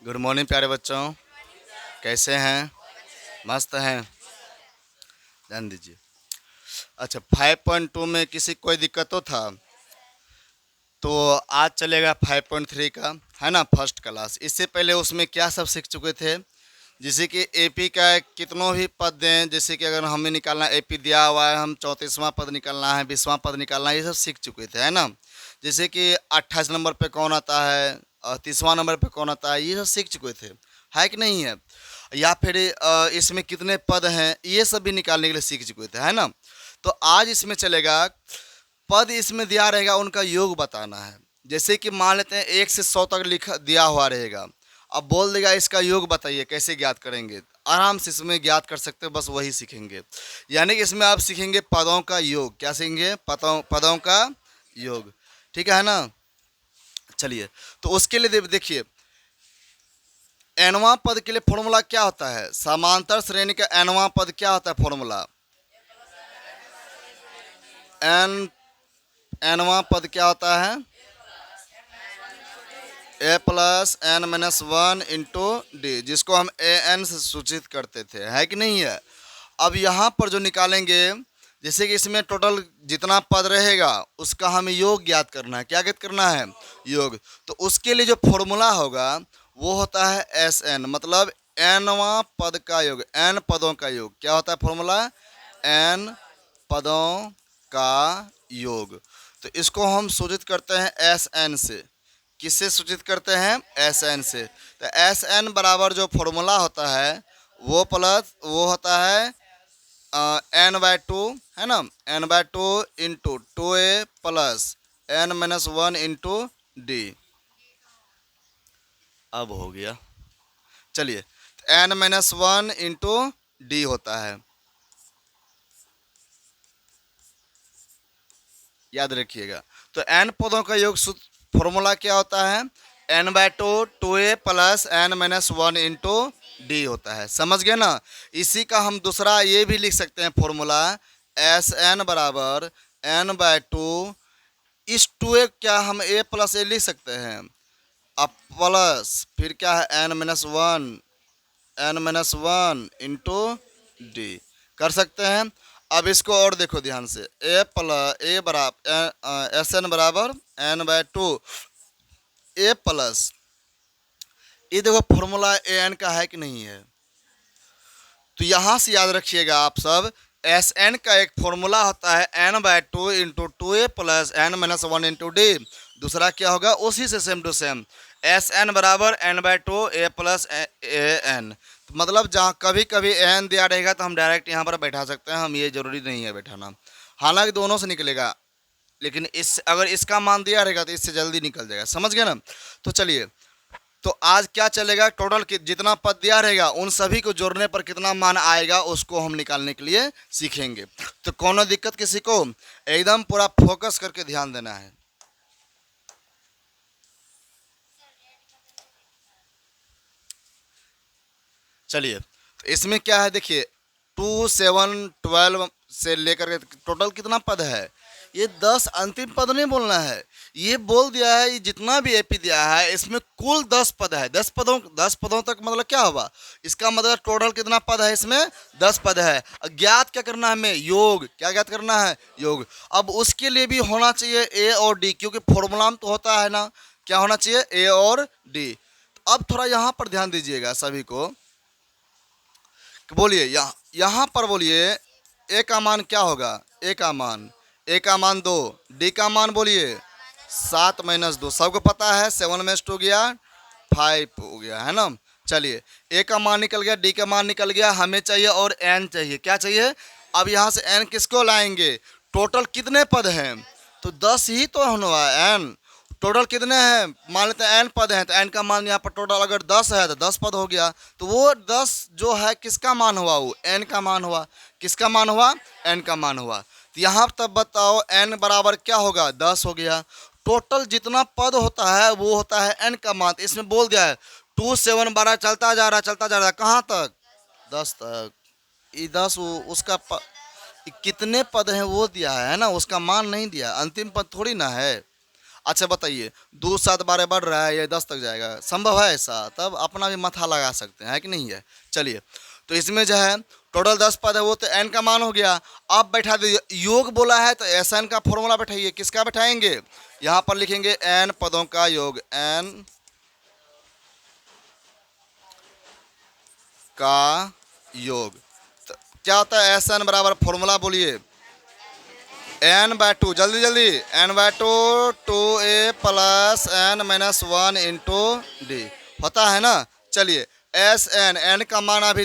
Good morning प्यारे बच्चों। कैसे हैं? मस्त हैं। ध्यान दीजिए। अच्छा, 5.2 में किसी कोई दिक्कत तो था? तो आज चलेगा 5.3 का, है ना, फर्स्ट क्लास। इससे पहले उसमें क्या सब सीख चुके थे? जैसे कि एपी का कितनों भी पद दें, जैसे कि अगर हमें निकालना, एपी दिया हुआ है, हम 34वां पद निकालना है, 20वां पद निकालना है, ये सब सीख चुके थे, है ना। जैसे कि 28 नंबर पे कौन आता है और 30वां नंबर पे कौन आता है, ये सब सीख चुके थे, है कि नहीं है? या फिर इसमें कितने पद हैं, ये सब भी निकालने के लिए सीख चुके थे, है ना। तो आज इसमें चलेगा, पद इसमें दिया रहेगा, उनका योग बताना है। जैसे कि मान लेते हैं 1 से 100 तक लिखा दिया हुआ रहेगा, अब बोल देगा इसका योग बताइए, कैसे ज्ञात करेंगे? आराम से इसमें ज्ञात कर सकते हो, बस वही सीखेंगे। यानी कि इसमें आप सीखेंगे पदों का योग। क्या सीखेंगे? पदों का योग। ठीक है ना। चलिए, तो उसके लिए देखिए, एनवा पद के लिए फॉर्मूला क्या होता है? समांतर श्रेणी का एनवा पद क्या होता है फॉर्मूला? एन एनवा पद क्या होता है? A plus N minus one into d, जिसको हम ए एन से सूचित करते थे, है कि नहीं है? अब यहाँ पर जो निकालेंगे, जैसे कि इसमें टोटल जितना पद रहेगा उसका हमें योग ज्ञात करना है। क्या ज्ञात करना है? योग। तो उसके लिए जो फॉर्मूला होगा वो होता है एस एन, मतलब एनवा पद का योग, एन पदों का योग। क्या होता है फॉर्मूला? एन पदों का योग। तो इसको हम सूचित करते हैं एस एन से। किससे सूचित करते हैं? एस एन से। तो एस एन बराबर जो फॉर्मूला होता है वो प्लस वो होता है n/2, है ना। n/2 into 2a plus n-1 into d. अब हो गया। चलिए, n-1 इंटू डी होता है, याद रखिएगा। तो n पदों का योग फॉर्मूला क्या होता है? n/2 2a plus n-1 into D होता है। समझ गए ना। इसी का हम दूसरा ये भी लिख सकते हैं फॉर्मूला, एस एन बराबर n/2, इस 2a क्या हम a प्लस ए लिख सकते हैं? अब प्लस फिर क्या है? n-1 इंटू डी कर सकते हैं। अब इसको और देखो ध्यान से, ए बराबर एस एन बराबर n/2 ए प्लस, ये देखो फॉर्मूला ए एन का है कि नहीं है? तो यहाँ से याद रखिएगा आप सब, एस एन का एक फॉर्मूला होता है n/2 into 2a plus n-1 into D. दूसरा क्या होगा? उसी से same to same, S N बराबर n/2 A plus A N. मतलब जहाँ कभी कभी एन दिया रहेगा तो हम डायरेक्ट यहाँ पर बैठा सकते हैं, हम ये जरूरी नहीं है बैठाना। हालांकि दोनों से निकलेगा, लेकिन इस अगर इसका मान दिया रहेगा तो इससे जल्दी निकल जाएगा। समझ गए ना। तो चलिए, तो आज क्या चलेगा, टोटल जितना पद दिया रहेगा उन सभी को जोड़ने पर कितना मान आएगा उसको हम निकालने के लिए सीखेंगे। तो कोनो दिक्कत किसी को? एकदम पूरा फोकस करके ध्यान देना है। चलिए, तो इसमें क्या है देखिए, 2 7 12 से लेकर के टोटल कितना पद है? ये 10 अंतिम पद नहीं बोलना है, ये बोल दिया है, ये जितना भी एपी दिया है इसमें कुल 10 पद है। 10 पदों तक मतलब क्या होगा? इसका मतलब टोटल कितना पद है इसमें? 10 पद है। ज्ञात क्या करना है हमें? योग। क्या ज्ञात करना है? योग। अब उसके लिए भी होना चाहिए ए और डी, क्योंकि फॉर्मूला में तो होता है ना, क्या होना चाहिए? ए और डी। अब थोड़ा यहाँ पर ध्यान दीजिएगा सभी को, बोलिए यहाँ पर बोलिए, ए का मान क्या होगा? ए का मान 2, डी का मान बोलिए 7-2। सबको पता है, 7 में 2 गया 5 हो गया, है ना। चलिए, ए का मान निकल गया, डी का मान निकल गया, हमें चाहिए और एन चाहिए। क्या चाहिए? अब यहाँ से एन किसको लाएंगे? टोटल कितने पद हैं? तो 10 ही तो होना है। एन टोटल कितने हैं? मान लेते हैं एन पद हैं, तो एन का मान यहाँ पर टोटल अगर 10 है तो 10 पद हो गया। तो वो 10 जो है किसका मान हुआ? वो एन का मान हुआ। किसका मान हुआ? एन का मान हुआ। तो यहाँ तब बताओ एन बराबर क्या होगा? 10 हो गया। टोटल जितना पद होता है वो होता है एन का मान। तो इसमें बोल दिया है 2 7 12 चलता जा रहा है, कहाँ तक? 10 तक। ये 10 उसका कितने पद हैं वो दिया है ना, उसका मान नहीं दिया, अंतिम पद थोड़ी ना है। अच्छा बताइए, 2 7 12 बढ़ रहा है, ये 10 तक जाएगा, संभव है ऐसा? तब अपना भी माथा लगा सकते हैं, है कि नहीं है? चलिए, तो इसमें जो है टोटल 10 पद है, वो तो n का मान हो गया। अब बैठा दीजिए, योग बोला है तो एस एन का फॉर्मूला बैठाइए। किसका बैठाएंगे? यहाँ पर लिखेंगे n पदों का योग, n का योग। तो क्या होता है एस एन बराबर, फॉर्मूला बोलिए, n/2, जल्दी जल्दी, n/2 2a plus n minus 1 into D होता है ना। चलिए, एस एन का मान अभी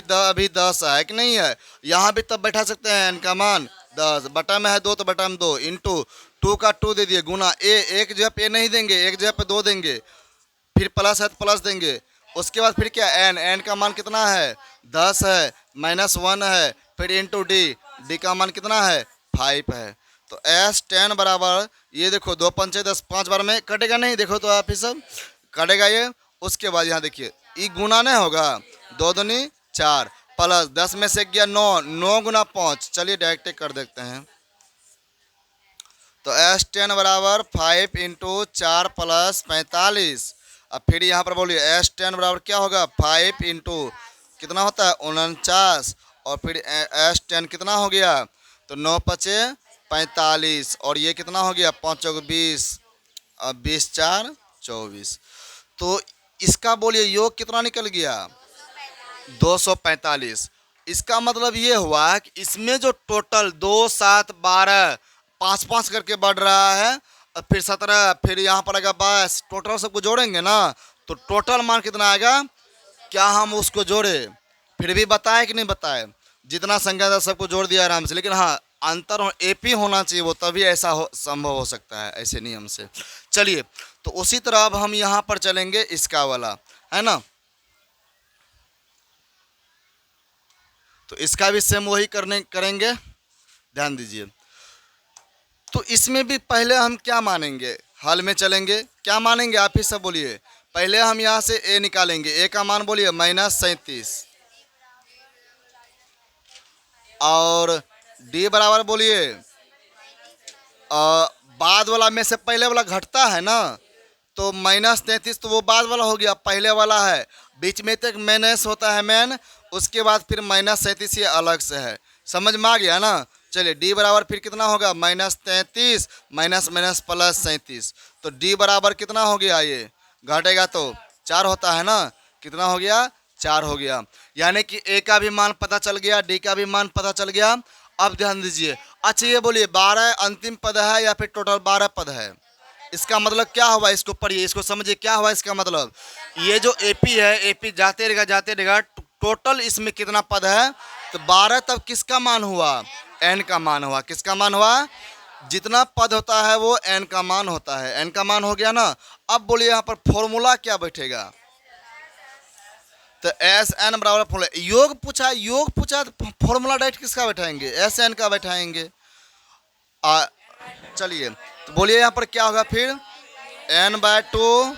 10 है कि नहीं है? यहाँ भी तब बैठा सकते हैं, n का मान 10, बटा में है 2 तो बटा में 2 इंटू 2 का 2 दे दिए, गुना एक जगह पे नहीं देंगे, एक जगह पे 2 देंगे, फिर प्लस है तो प्लस देंगे। उसके बाद फिर क्या, n का मान कितना है? 10 है, माइनस 1 है, फिर इंटू डी का मान कितना है? 5 है। तो एस 10 बराबर, ये देखो 2 पंचे 10, 5 बार में कटेगा नहीं, देखो तो आप ही सब कटेगा ये। उसके बाद यहाँ देखिए, ये गुना नहीं होगा, 2 दूनी 4 प्लस 10 में से गया 9, 9 गुना 5, चलिए डायरेक्ट कर देते हैं। तो एस 10 बराबर 5 इंटू 4 प्लस 45। अब फिर यहाँ पर बोलिए एस 10 बराबर क्या होगा? 5 इंटू कितना होता है? 49, और फिर एस 10 कितना हो गया? तो 9 पचे 45, और ये कितना हो गया? 5 चौक 20, अब 20 4 24। तो इसका बोलिए योग कितना निकल गया? 245। इसका मतलब ये हुआ कि इसमें जो टोटल 2 7 12 5 5 करके बढ़ रहा है, और फिर 17, फिर यहाँ पर आएगा 22, टोटल सबको जोड़ेंगे ना तो टोटल मान कितना आएगा? क्या हम उसको जोड़े? फिर भी बताए कि नहीं बताए? जितना संख्या था सबको जोड़ दिया आराम से, लेकिन हाँ अंतर एपी होना चाहिए, वो तभी ऐसा संभव हो सकता है ऐसे नियम से। चलिए, तो उसी तरह अब हम यहाँ पर चलेंगे इसका वाला, है ना। तो इसका भी सेम वही करेंगे, ध्यान दीजिए। तो इसमें भी पहले हम क्या मानेंगे? हल में चलेंगे, क्या मानेंगे आप ही सब बोलिए। पहले हम यहाँ से ए निकालेंगे, ए का मान बोलिए -37, और डी बराबर बोलिए, बाद वाला में से पहले वाला घटता है ना, तो -33 तो वो बाद वाला हो गया, पहले वाला है, बीच में तक माइनस होता है मैन, उसके बाद फिर -37 ये अलग से है, समझ में आ गया ना। चलिए, डी बराबर फिर कितना होगा? -33 माइनस माइनस प्लस 37, तो डी बराबर कितना हो गया? ये घटेगा तो 4 होता है ना, कितना हो गया? 4 हो गया। यानी कि ए का भी मान पता चल गया, डी का भी मान पता चल गया। अब ध्यान दीजिए, अच्छा ये बोलिए 12 अंतिम पद है या फिर टोटल 12 पद है? इसका मतलब क्या हुआ? इसको पढ़िए, इसको समझिए, क्या हुआ इसका मतलब। ये जो एपी है, एपी जाते रहेगा, टोटल इसमें कितना पद है? तो 12, तब किसका मान हुआ? एन का मान हुआ। किसका मान हुआ? जितना पद होता है वो एन का मान होता है, एन का मान हो गया ना। अब बोलिए यहाँ पर फॉर्मूला क्या बैठेगा? तो एस एन बराबर फॉर्मूला, योग पूछा तो फॉर्मूला डायरेक्ट किसका बैठाएंगे? एस एन का बैठाएंगे। चलिए, तो बोलिए यहाँ पर क्या होगा फिर? n/2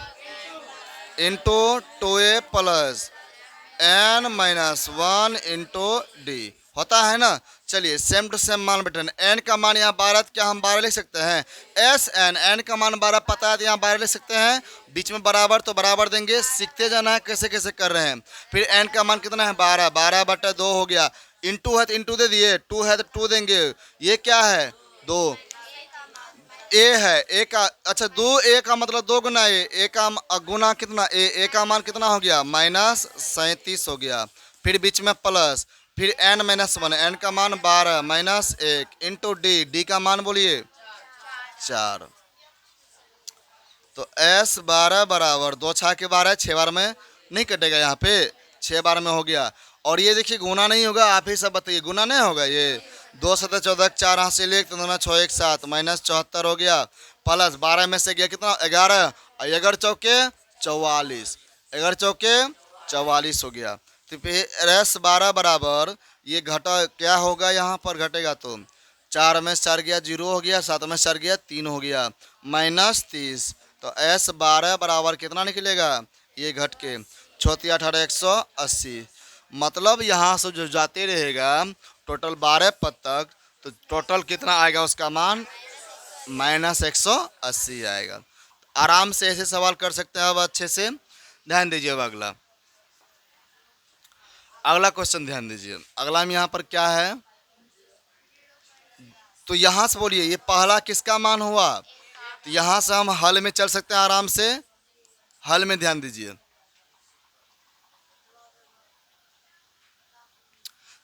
into 2a plus n minus 1 into D होता है ना। चलिए, सेम टू सेम मान बैठे, n का मान यहाँ 12, क्या हम 12 लिख सकते हैं? एस एन का मान 12 पता है तो यहाँ 12 लिख सकते हैं, बीच में बराबर तो बराबर देंगे, सीखते जाना है कैसे कैसे कर रहे हैं। फिर n का मान कितना है? 12, 12/2 हो गया, इंटू है तो इंटू दे दिए, 2 है तो 2 देंगे, ये क्या है? 2 ए है, ए का, अच्छा 2 ए का मतलब 2 गुना ए का गुना कितना? ए का मान कितना हो गया? -37 हो गया, फिर बीच में प्लस, फिर n माइनस 1, n का मान 12 माइनस 1 इंटू डी का मान बोलिए 4। तो s 12 बराबर 2 6 के 12, 6 बार में नहीं कटेगा, यहाँ पे 6 बार में हो गया। और ये देखिए गुना नहीं होगा, आप ही सब बताइए, गुना नहीं होगा। ये 2 7 14, 4 हाथ से ले, 6 1 7 -74 हो गया, प्लस 12 में से गया कितना? 11, 11 चौके 44, 11 चौके 44 हो गया। तो फिर एस 12 बराबर ये घटा क्या होगा? यहाँ पर घटेगा तो 4 में 4 गया 0 हो गया, 7 में 4 गया 3 हो गया, -30। तो एस 12 बराबर कितना निकलेगा? ये घट के 6 18 180, मतलब यहाँ से जो जाते रहेगा टोटल 12 पद तक, तो टोटल कितना आएगा उसका मान? -180 आएगा। आराम से ऐसे सवाल कर सकते हैं। अब अच्छे से ध्यान दीजिए। अब अगला क्वेश्चन ध्यान दीजिए। अगला में यहाँ पर क्या है, तो यहाँ से बोलिए ये पहला किसका मान हुआ, तो यहाँ से हम हल में चल सकते हैं आराम से। हल में ध्यान दीजिए,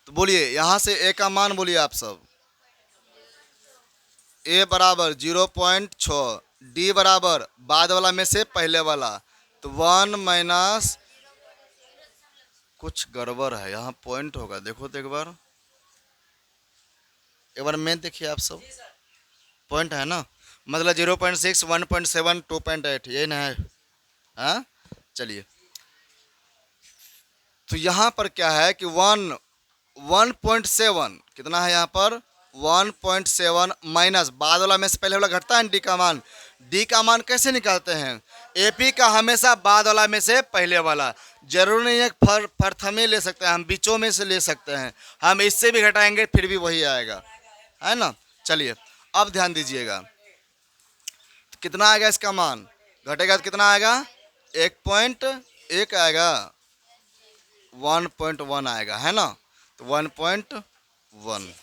तो बोलिए यहाँ से ए का मान बोलिए आप सब। ए बराबर 0.6, डी बराबर बाद वाला में से पहले वाला, तो 1 माइनस, कुछ गड़बड़ है यहाँ, पॉइंट होगा, देखो तो एक बार मैं देखिए आप सब, पॉइंट है ना, मतलब 0.6, 1.7, 2.8, ये ना है। हाँ चलिए, तो यहाँ पर क्या है कि 1.7 कितना है यहाँ पर, 1.7 माइनस बाद वाला में से पहले वाला घटता है डी का मान। डी का मान कैसे निकालते हैं, एपी का हमेशा बाद वाला में से पहले वाला, जरूर नहीं है प्रथमे ले सकते हैं, हम बीचों में से ले सकते हैं, हम इससे भी घटाएंगे फिर भी वही आएगा, है ना। चलिए अब ध्यान दीजिएगा, तो कितना आएगा इसका मान, घटेगा तो कितना आएगा, 1.1 आएगा, 1.1 आएगा, है ना, तो 1.1।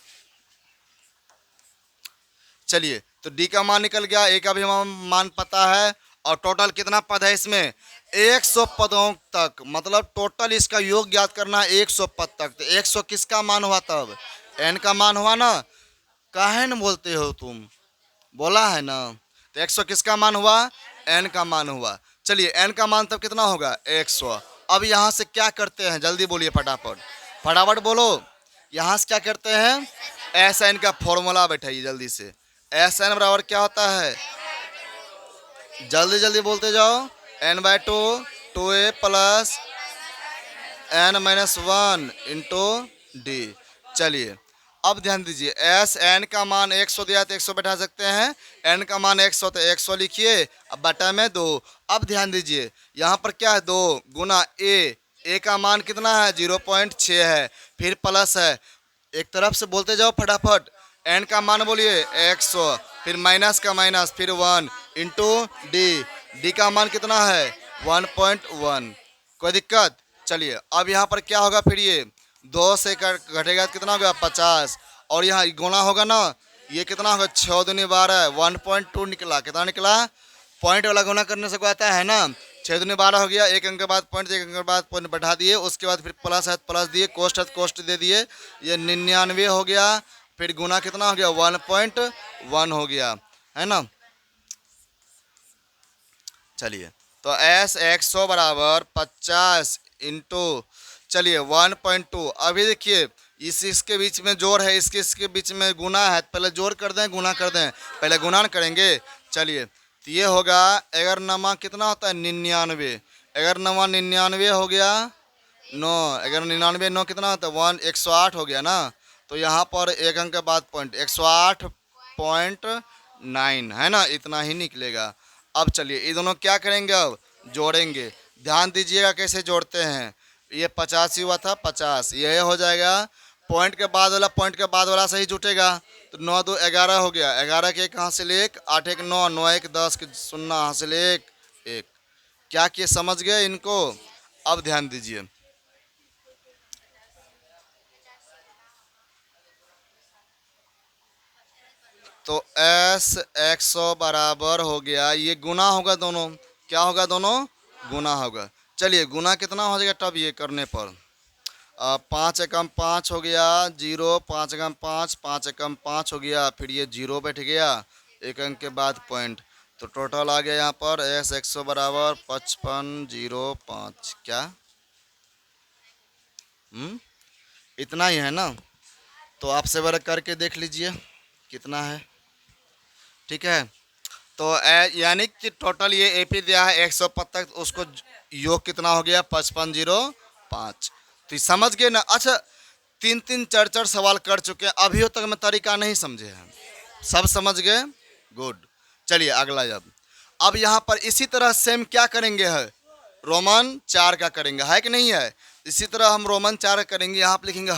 चलिए, तो डी का मान निकल गया, ए का भी मान पता है, और टोटल कितना पद है इसमें, 100 पदों तक, मतलब टोटल इसका योग ज्ञात करना है 100 पद तक। तो 100 किसका मान हुआ, तब एन का मान हुआ ना, काहे न बोलते हो तुम, बोला है ना, तो 100 किसका मान हुआ, एन का मान हुआ। चलिए एन का मान तब कितना होगा, 100। अब यहाँ से क्या करते हैं, जल्दी बोलिए, फटाफट फटाफट बोलो, यहाँ से क्या करते हैं, एस एन का फॉर्मूला बैठाइए जल्दी से। एस एन बराबर क्या होता है, जल्दी जल्दी बोलते जाओ, n/2 2a plus n-1 into D. चलिए अब ध्यान दीजिए, एस एन का मान 100 दिया तो 100 बैठा सकते हैं, एन का मान 100 तो 100 लिखिए, अब बटा में 2। अब ध्यान दीजिए यहाँ पर क्या है, 2 गुना ए का मान कितना है, 0.6 है, फिर प्लस है, एक तरफ से बोलते जाओ फटाफट। एन का मान बोलिए 100, फिर माइनस का माइनस, फिर 1 इंटू डी का मान कितना है, 1.1। कोई दिक्कत। चलिए अब यहाँ पर क्या होगा, फिर ये 2 से घटेगा तो कितना होगा, 50, और यहाँ गुना होगा ना, ये कितना होगा, 6 दूनी 12, 1.2 निकला, कितना निकला, पॉइंट वाला गुना करने से आता है ना, 6 दूनी 12 हो गया, एक अंक के बाद पॉइंट, एक अंक के बाद पॉइंट बढ़ा दिए, उसके बाद फिर प्लस है प्लस दिए, कोष्ट है कोष्ट दे दिए, ये 99 हो गया, फिर गुना कितना हो गया, 1.1 हो गया, है ना। चलिए तो एस 100 बराबर 50 इंटू, चलिए 1.2। अभी देखिए इसके बीच में जोड़ है, इसके बीच में गुना है, पहले जोड़ कर दें गुना कर दें, पहले गुना करेंगे। चलिए तो ये होगा, अगर नमा कितना होता है, 99, अगर नमा 99 हो गया, 9, अगर 99 9 कितना होता है, 108 हो गया ना, तो यहाँ पर एक अंक के बाद पॉइंट, 108.9, है ना, इतना ही निकलेगा। अब चलिए ये दोनों क्या करेंगे, अब जोड़ेंगे, ध्यान दीजिएगा कैसे जोड़ते हैं। ये 50 ही हुआ था, 50 ये हो जाएगा, पॉइंट के बाद वाला सही जुटेगा, तो 9 2 11 हो गया, 11 के 1 हासिल 1, 8 1 9, 9 1 10 के 0 हासिल 1 1। क्या किए, समझ गए इनको। अब ध्यान दीजिए, तो एस 100 बराबर हो गया, ये गुना होगा दोनों, क्या होगा, दोनों गुना होगा। चलिए गुना कितना हो जाएगा तब ये करने पर, 5 एकम 5 हो गया, 0, 5 एकम 5, 5 एकम 5 हो गया, फिर ये 0 बैठ गया, एक अंक के बाद पॉइंट, तो टोटल आ गया यहाँ पर एस 100 बराबर 5505। क्या इतना ही है ना, तो आपसे बार करके देख लीजिए कितना है, ठीक है। तो यानी कि टोटल ये एपी दिया है 100 पद तक, उसको योग कितना हो गया, 5505। तो समझ गए ना। अच्छा 3 4 4 सवाल कर चुके हैं, अभी तक मैं तरीका नहीं समझे हैं, सब समझ गए, गुड। चलिए अगला, अब यहाँ पर इसी तरह सेम क्या करेंगे, है रोमन 4 का करेंगे, है कि नहीं है। इसी तरह हम रोमन 4 करेंगे, यहाँ पर लिखेंगे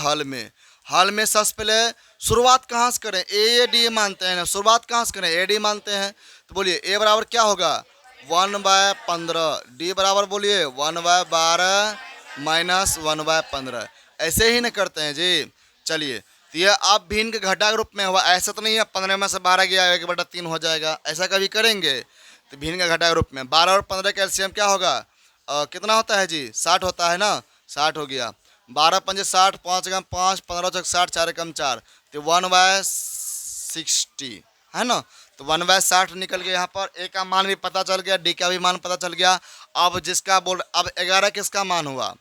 हल में सबसे पहले शुरुआत कहाँ से करें, ए डी मानते हैं ना, शुरुआत कहाँ से करें, ए डी मानते हैं, तो बोलिए ए बराबर क्या होगा, 1/15, डी बराबर बोलिए 1/12 माइनस 1/15। ऐसे ही ना करते हैं जी। चलिए, तो ये अब भिन्न के घटा के रूप में हुआ, ऐसा तो नहीं है 15 में से 12 गया 1/3 हो जाएगा, ऐसा कभी करेंगे? तो भिन्न का घटा के रूप में 12 और 15 का एलसीएम क्या होगा? कितना होता है जी? 60 होता है ना, 60 हो गया। 12 पंजे 60, 5 गम 5, 15 चौक 60, 4 एकम 4, तो 1/60 है ना। तो 1/60 निकल गया। यहाँ पर ए का मान भी पता चल गया, डी का भी मान पता चल गया। अब जिसका बोल, अब 11 किसका मान हुआ?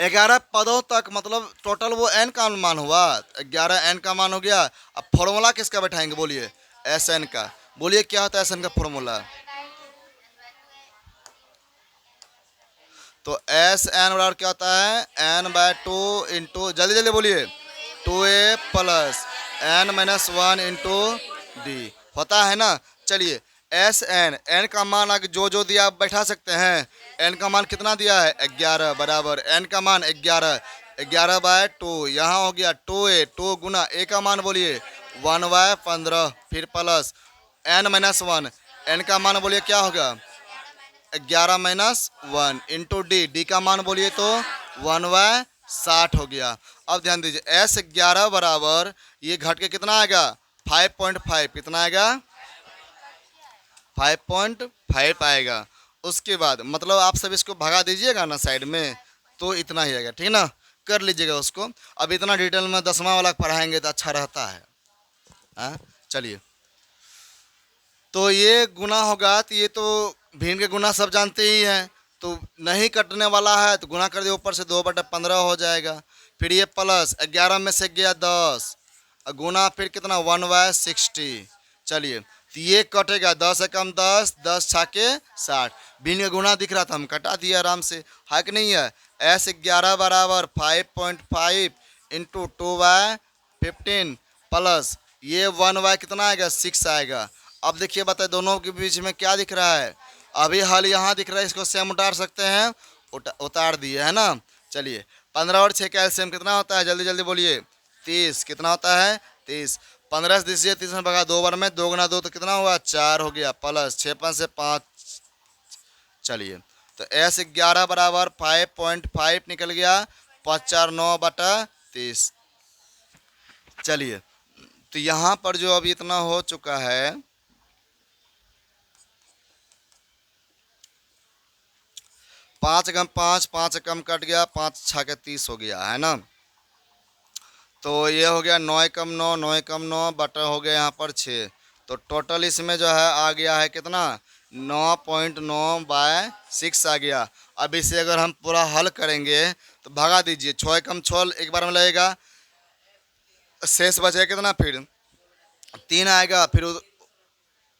11 पदों तक, मतलब टोटल वो एन का मान हुआ, 11 एन का मान हो गया। अब फॉर्मूला किसका बैठाएंगे बोलिए? एस एन का। बोलिए क्या होता है एस एन का फॉर्मूला? तो एस एन बराबर क्या होता है? n/2 इंटू, जल्दी जल्दी बोलिए, 2a plus n-1 into D होता है ना। चलिए, एस एन, एन का मान आगे जो जो दिया आप बैठा सकते हैं। एन का मान कितना दिया है? 11 बराबर एन का मान 11, 11/2, यहाँ हो गया 2a, 2 गुना ए का मान बोलिए 1/15, फिर प्लस n-1, एन का मान बोलिए क्या होगा? 11-1 इंटू डी, डी का मान बोलिए तो 1/60 हो गया। अब ध्यान दीजिए, S11 बराबर ये घट के कितना आएगा? 5.5, कितना आएगा? 5.5 आएगा। उसके बाद मतलब आप सब इसको भगा दीजिएगा ना साइड में, तो इतना ही आएगा, ठीक ना, कर लीजिएगा उसको। अब इतना डिटेल में 10वां वाला पढ़ाएंगे तो अच्छा रहता है। चलिए, तो ये गुना होगा, तो ये तो भिन्न के गुना सब जानते ही हैं, तो नहीं कटने वाला है तो गुना कर दिए, ऊपर से 2/15 हो जाएगा। फिर ये प्लस 11 में से गया 10, गुना फिर कितना 1/60। चलिए, तो ये कटेगा 10 एकम 10, 10 छाके 60। भिन्न का गुना दिख रहा था, हम कटा दिया आराम से, है कि नहीं है? S11 बराबर 5.5 इंटू 2/15 प्लस ये 1 कितना आएगा? 6 आएगा। अब देखिए, बताए दोनों के बीच में क्या दिख रहा है? अभी हल यहाँ दिख रहा है, इसको सेम उतार सकते हैं, उतार दिए है ना। चलिए, 15 और 6 का एलसीएम कितना होता है? जल्दी जल्दी बोलिए। 30, कितना होता है? 30। 15 से दीजिए, 30 में भगा 2 बार में, 2 गुना 2 तो कितना हुआ? 4 हो गया, प्लस 6 5 से 5। चलिए, तो S11 बराबर 5.5 निकल गया, 5×4 9/30। चलिए, तो यहाँ पर जो अभी इतना हो चुका है, 5 गम 5, 5 कम कट गया, 5 6 30 हो गया, है ना। तो ये हो गया 9 कम 9, 9 कम 9 बटा हो गया यहाँ पर 6। तो टोटल इसमें जो है आ गया है कितना? 9.9/6 आ गया। अब इसे अगर हम पूरा हल करेंगे तो भगा दीजिए, 6 कम 6 एक बार में लगेगा, शेष बचेगा कितना? फिर 3 आएगा, फिर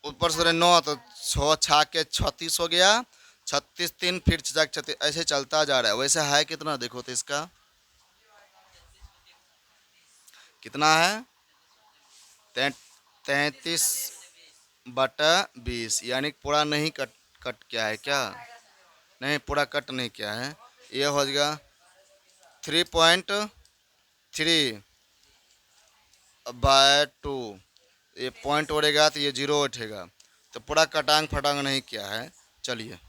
ऊपर से 9, तो 6 6 36 हो गया, 36 3 फिर 36, ऐसे चलता जा रहा है। वैसे है कितना देखो तो, इसका कितना है? 33/20, यानी पूरा नहीं कट किया है क्या? नहीं, पूरा कट नहीं किया है। ये हो जाएगा 3.3/2, ये पॉइंट उड़ेगा तो ये 0 उठेगा, तो पूरा कटांग फटांग नहीं किया है। चलिए,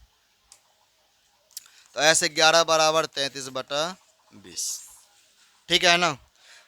तो ऐसे 11 बराबर 33/20, ठीक है ना।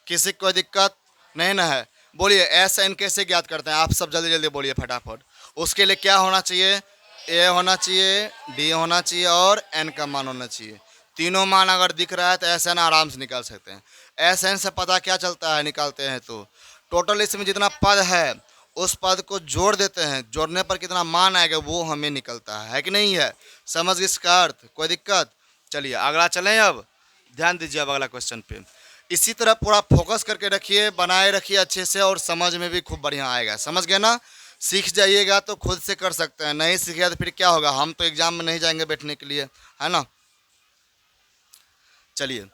किसी को कोई दिक्कत नहीं ना है? बोलिए एस एन कैसे ज्ञात करते हैं? आप सब जल्दी जल्दी बोलिए फटाफट। उसके लिए क्या होना चाहिए? ए होना चाहिए, डी होना चाहिए और एन का मान होना चाहिए। तीनों मान अगर दिख रहा है तो एस एन आराम से निकाल सकते हैं। एस एन से पता क्या चलता है? निकालते हैं तो टोटल इसमें जितना पद है उस पद को जोड़ देते हैं, जोड़ने पर कितना मान आएगा वो हमें निकलता है कि नहीं है? समझ गए इसका अर्थ? कोई दिक्कत? चलिए अगला चलें। अब ध्यान दीजिए, अब अगला क्वेश्चन पे इसी तरह पूरा फोकस करके रखिए, बनाए रखिए अच्छे से, और समझ में भी खूब बढ़िया आएगा। समझ गए ना? सीख जाइएगा तो खुद से कर सकते हैं, नहीं सीखेगा तो फिर क्या होगा? हम तो एग्जाम में नहीं जाएंगे बैठने के लिए, है ना। चलिए,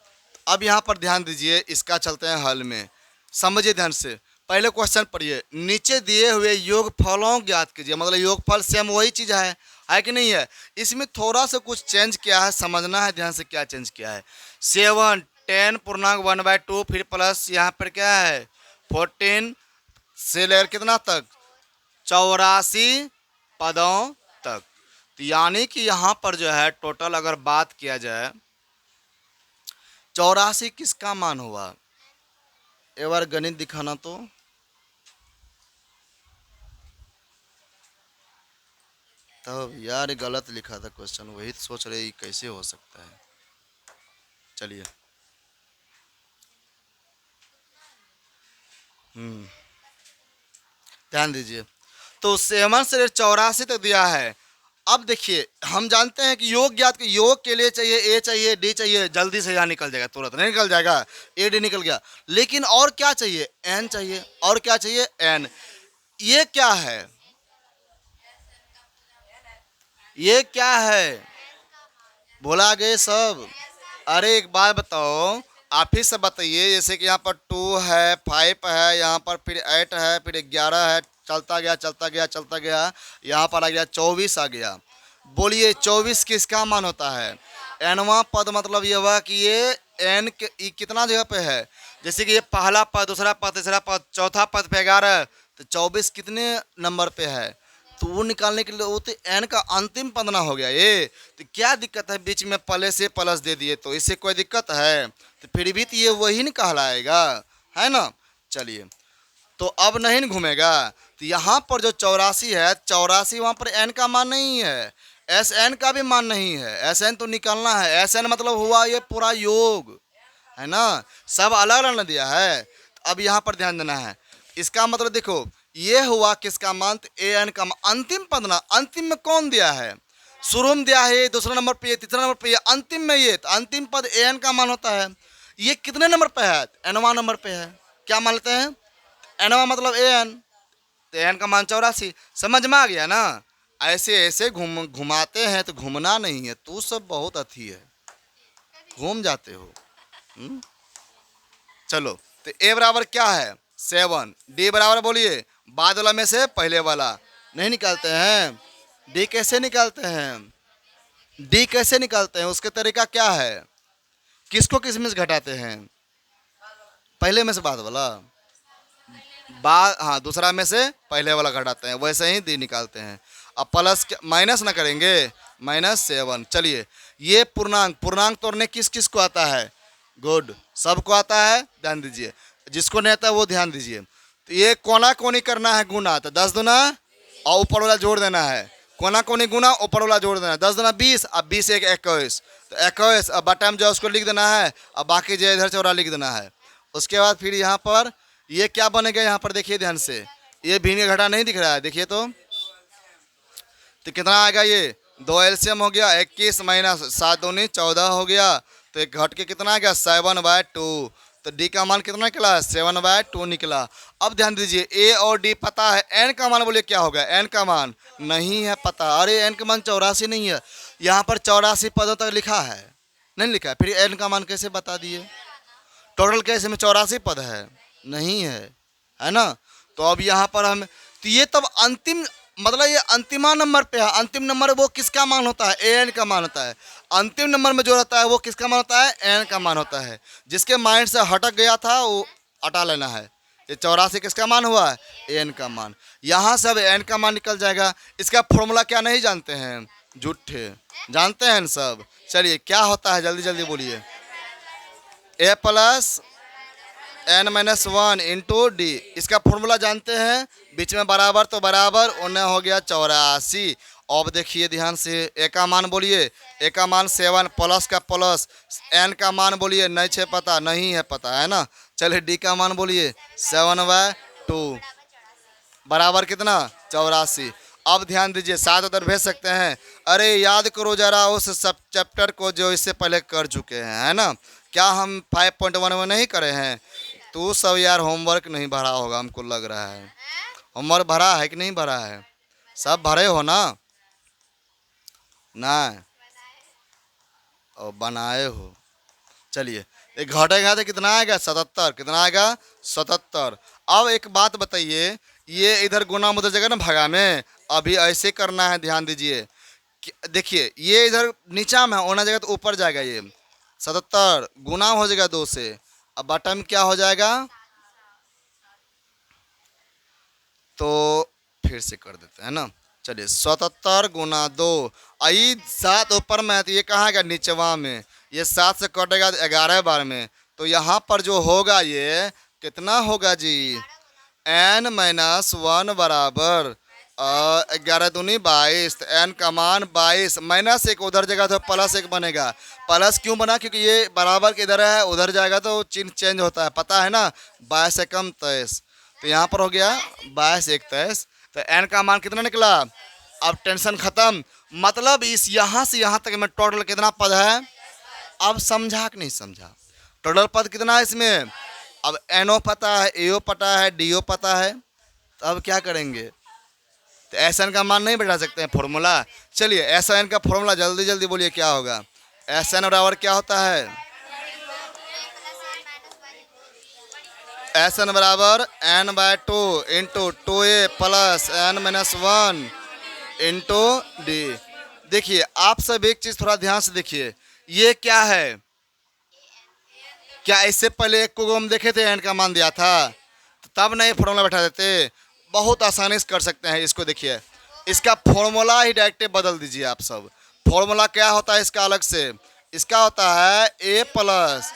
अब यहाँ पर ध्यान दीजिए, इसका चलते हैं हल में, समझिए ध्यान से। पहले क्वेश्चन पढ़िए, नीचे दिए हुए योगफलों ज्ञात कीजिए। मतलब योगफल सेम वही चीज़ है कि नहीं है? इसमें थोड़ा सा कुछ चेंज किया है, समझना है ध्यान से क्या चेंज किया है। 7 10 पूर्णांक 1/2, फिर प्लस यहाँ पर क्या है 14 से लेकर कितना तक 84 पदों तक। तो यानी कि यहाँ पर जो है टोटल अगर बात किया जाए 84 किसका मान हुआ? एक बार गणित दिखाना तो। तब यार ये गलत लिखा था क्वेश्चन, वही तो सोच रहे कैसे हो सकता है। चलिए ध्यान दीजिए। तो 7 से 84 तक दिया है। अब देखिए हम जानते हैं कि योग ज्ञात, योग के लिए चाहिए ए चाहिए डी चाहिए, जल्दी से यहाँ निकल जाएगा, तुरंत नहीं निकल जाएगा, ए डी निकल गया। लेकिन और क्या चाहिए? एन चाहिए। और क्या चाहिए? एन। ये क्या है? ये क्या है? बोला गए सब। अरे एक बात बताओ, आप ही से बताइए। जैसे कि यहाँ पर 2 है, 5 है, यहाँ पर फिर 8 है, फिर 11 है, चलता गया चलता गया चलता गया, यहाँ पर आ गया 24 आ गया। बोलिए 24 किसका मान होता है? एनवा पद। मतलब ये हुआ कि ये एन के कितना जगह पे है? जैसे कि ये पहला पद, दूसरा पद, तीसरा पद, चौथा पद पे 11, तो 24 कितने नंबर पे है? तो वो निकालने के लिए वो तो एन का अंतिम पद ना हो गया ये। तो क्या दिक्कत है? बीच में प्लस से प्लस दे दिए तो इससे कोई दिक्कत है? तो फिर भी तो ये वही नहीं कहलाएगा, है ना। चलिए तो अब नहीं न घूमेगा। तो यहाँ पर जो 84 है, 84 वहाँ पर एन का मान नहीं है, एस एन का भी मान नहीं है। एस एन तो निकालना है। एस एन मतलब हुआ ये पूरा योग, है ना। सब अलग अलग दिया है। तो अब यहाँ पर ध्यान देना है। इसका मतलब देखो ये हुआ किसका मान? ए एन का मान। अंतिम पद ना, अंतिम में कौन दिया है? शुरू में दिया है, दूसरा नंबर पे, तीसरा नंबर पे, अंतिम में ये। तो अंतिम पद ए एन का मान होता है। ये कितने नंबर पे है? एनवा नंबर पे है। क्या मान लेते हैं? एनवा मतलब ए एन। तो एन का मान 84। समझ में आ गया ना। ऐसे ऐसे घुमाते हैं तो घूमना नहीं है। तू सब बहुत अथी है, घूम जाते हो। चलो तो ए बराबर क्या है? 7। डी बराबर बोलिए बाद वाला में से पहले वाला। नहीं निकालते हैं? डी कैसे निकालते हैं? डी कैसे निकालते हैं? उसके तरीका क्या है? किसको किस में से घटाते हैं? पहले में से बाद वाला, बाद, हाँ दूसरा में से पहले वाला घटाते हैं, वैसे ही डी निकालते हैं। अब प्लस माइनस ना करेंगे, -7। चलिए ये पूर्णांक, पूर्णांक तोड़ने किस किस को आता है? गुड, सबको आता है। ध्यान दीजिए, जिसको नहीं आता है वो ध्यान दीजिए। तो ये कोना कोनी करना है गुना, तो 10 दूना और ऊपर वाला जोड़ देना है। कोना कोनी गुना, ऊपर वाला जोड़ देना है। 10 दूना 20, अब 20 एक 21, तो 21। अब बटन जो उसको लिख देना है, अब बाकी जो इधर चौरा लिख देना है। उसके बाद फिर यहाँ पर ये क्या बनेगा? यहाँ पर देखिए ध्यान से, ये भिन्न घटा नहीं दिख रहा है, देखिए तो कितना आएगा? ये 2 एलसीएम हो गया, 21 - 7 दूनी 14 हो गया। तो एक घट के कितना आ गया? 7/2। तो डी का मान कितना निकला? 7/2 निकला। अब ध्यान दीजिए ए और डी पता है, एन का मान बोलिए क्या होगा? एन का मान नहीं है पता। अरे एन का मान 84 नहीं है, यहाँ पर 84 पदों तक लिखा है, नहीं लिखा है। फिर एन का मान कैसे बता दिए? टोटल कैसे में 84 पद है? नहीं है ना। तो अब यहाँ पर हम, तो ये तब अंतिम, मतलब ये अंतिमा नंबर पे है। अंतिम नंबर वो किसका मान होता है? ए एन का मान होता है। अंतिम नंबर में जो रहता है वो किसका मान होता है? एन का मान होता है। जिसके माइंड से हटक गया था वो हटा लेना है। ये 84 किसका मान हुआ है? एन का मान। यहाँ से अब एन का मान निकल जाएगा। इसका फॉर्मूला क्या नहीं जानते हैं? झूठे, जानते हैं सब। चलिए क्या होता है जल्दी जल्दी बोलिए। ए प्लस n-1 इंटू डी, इसका फॉर्मूला जानते हैं। बीच में बराबर तो बराबर, उन्हें हो गया 84। अब देखिए ध्यान से, ए का मान बोलिए। ए का मान 7, प्लस का प्लस, एन का मान बोलिए नहीं छे पता, नहीं है पता, है ना। चलिए डी का मान बोलिए 7/2 बराबर कितना? 84। अब ध्यान दीजिए, 7 उधर भेज सकते हैं। अरे याद करो जरा उस सब चैप्टर को जो इससे पहले कर चुके हैं, है ना। क्या हम 5.1 में नहीं करे हैं? तू सब यार होमवर्क नहीं भरा होगा, हमको लग रहा है। होमवर्क भरा है कि नहीं भरा है? सब भरे हो ना? ना और बनाए हो। चलिए एक घटेगा तो कितना आएगा? 77। कितना आएगा? 77। अब एक बात बताइए, ये इधर गुना उधर जगह ना भगा में, अभी ऐसे करना है, ध्यान दीजिए। देखिए ये इधर नीचा में होना जगह तो ऊपर जाएगा। ये 77 गुना हो जाएगा 2 से। अब बटन क्या हो जाएगा? तो फिर से कर देते हैं ना। चलिए 77 गुना 2, आई 7 ऊपर में है तो ये कहाँ गया, नीचवा में। ये 7 से कटेगा 11 बार में, तो यहाँ पर जो होगा ये कितना होगा जी, n-1 बराबर 11 दूनी 22, तो n का मान 22, -1 उधर जगह तो +1 बनेगा। प्लस क्यों बना, क्योंकि ये बराबर किधर है, उधर जाएगा तो चिन्ह चेंज होता है, पता है ना। 22 से कम 23, तो यहाँ पर हो गया 22 1 23, तो n का मान कितना निकला। अब टेंशन खत्म, मतलब इस यहाँ से यहाँ तक में टोटल कितना पद है। अब समझा कि नहीं समझा, टोटल पद कितना है इसमें। अब एनओ पता है, एओ पता है, डीओ पता है, तो अब क्या करेंगे, तो एस एन का मान नहीं बैठा सकते हैं फॉर्मूला। चलिए एस एन का फॉर्मूला जल्दी जल्दी बोलिए क्या होगा। एस एन बराबर क्या होता है, एस एन बराबर n/2 into 2a plus n-1 into D. देखिए आप सब एक चीज थोड़ा ध्यान से देखिए, ये क्या है, क्या इससे पहले एक को हम देखे थे एन का मान दिया था, तो तब नहीं फॉर्मूला बैठा देते। बहुत आसानी से कर सकते हैं इसको। देखिए इसका फॉर्मूला ही डायरेक्ट बदल दीजिए आप सब। फॉर्मूला क्या होता है इसका अलग से, इसका होता है a प्लस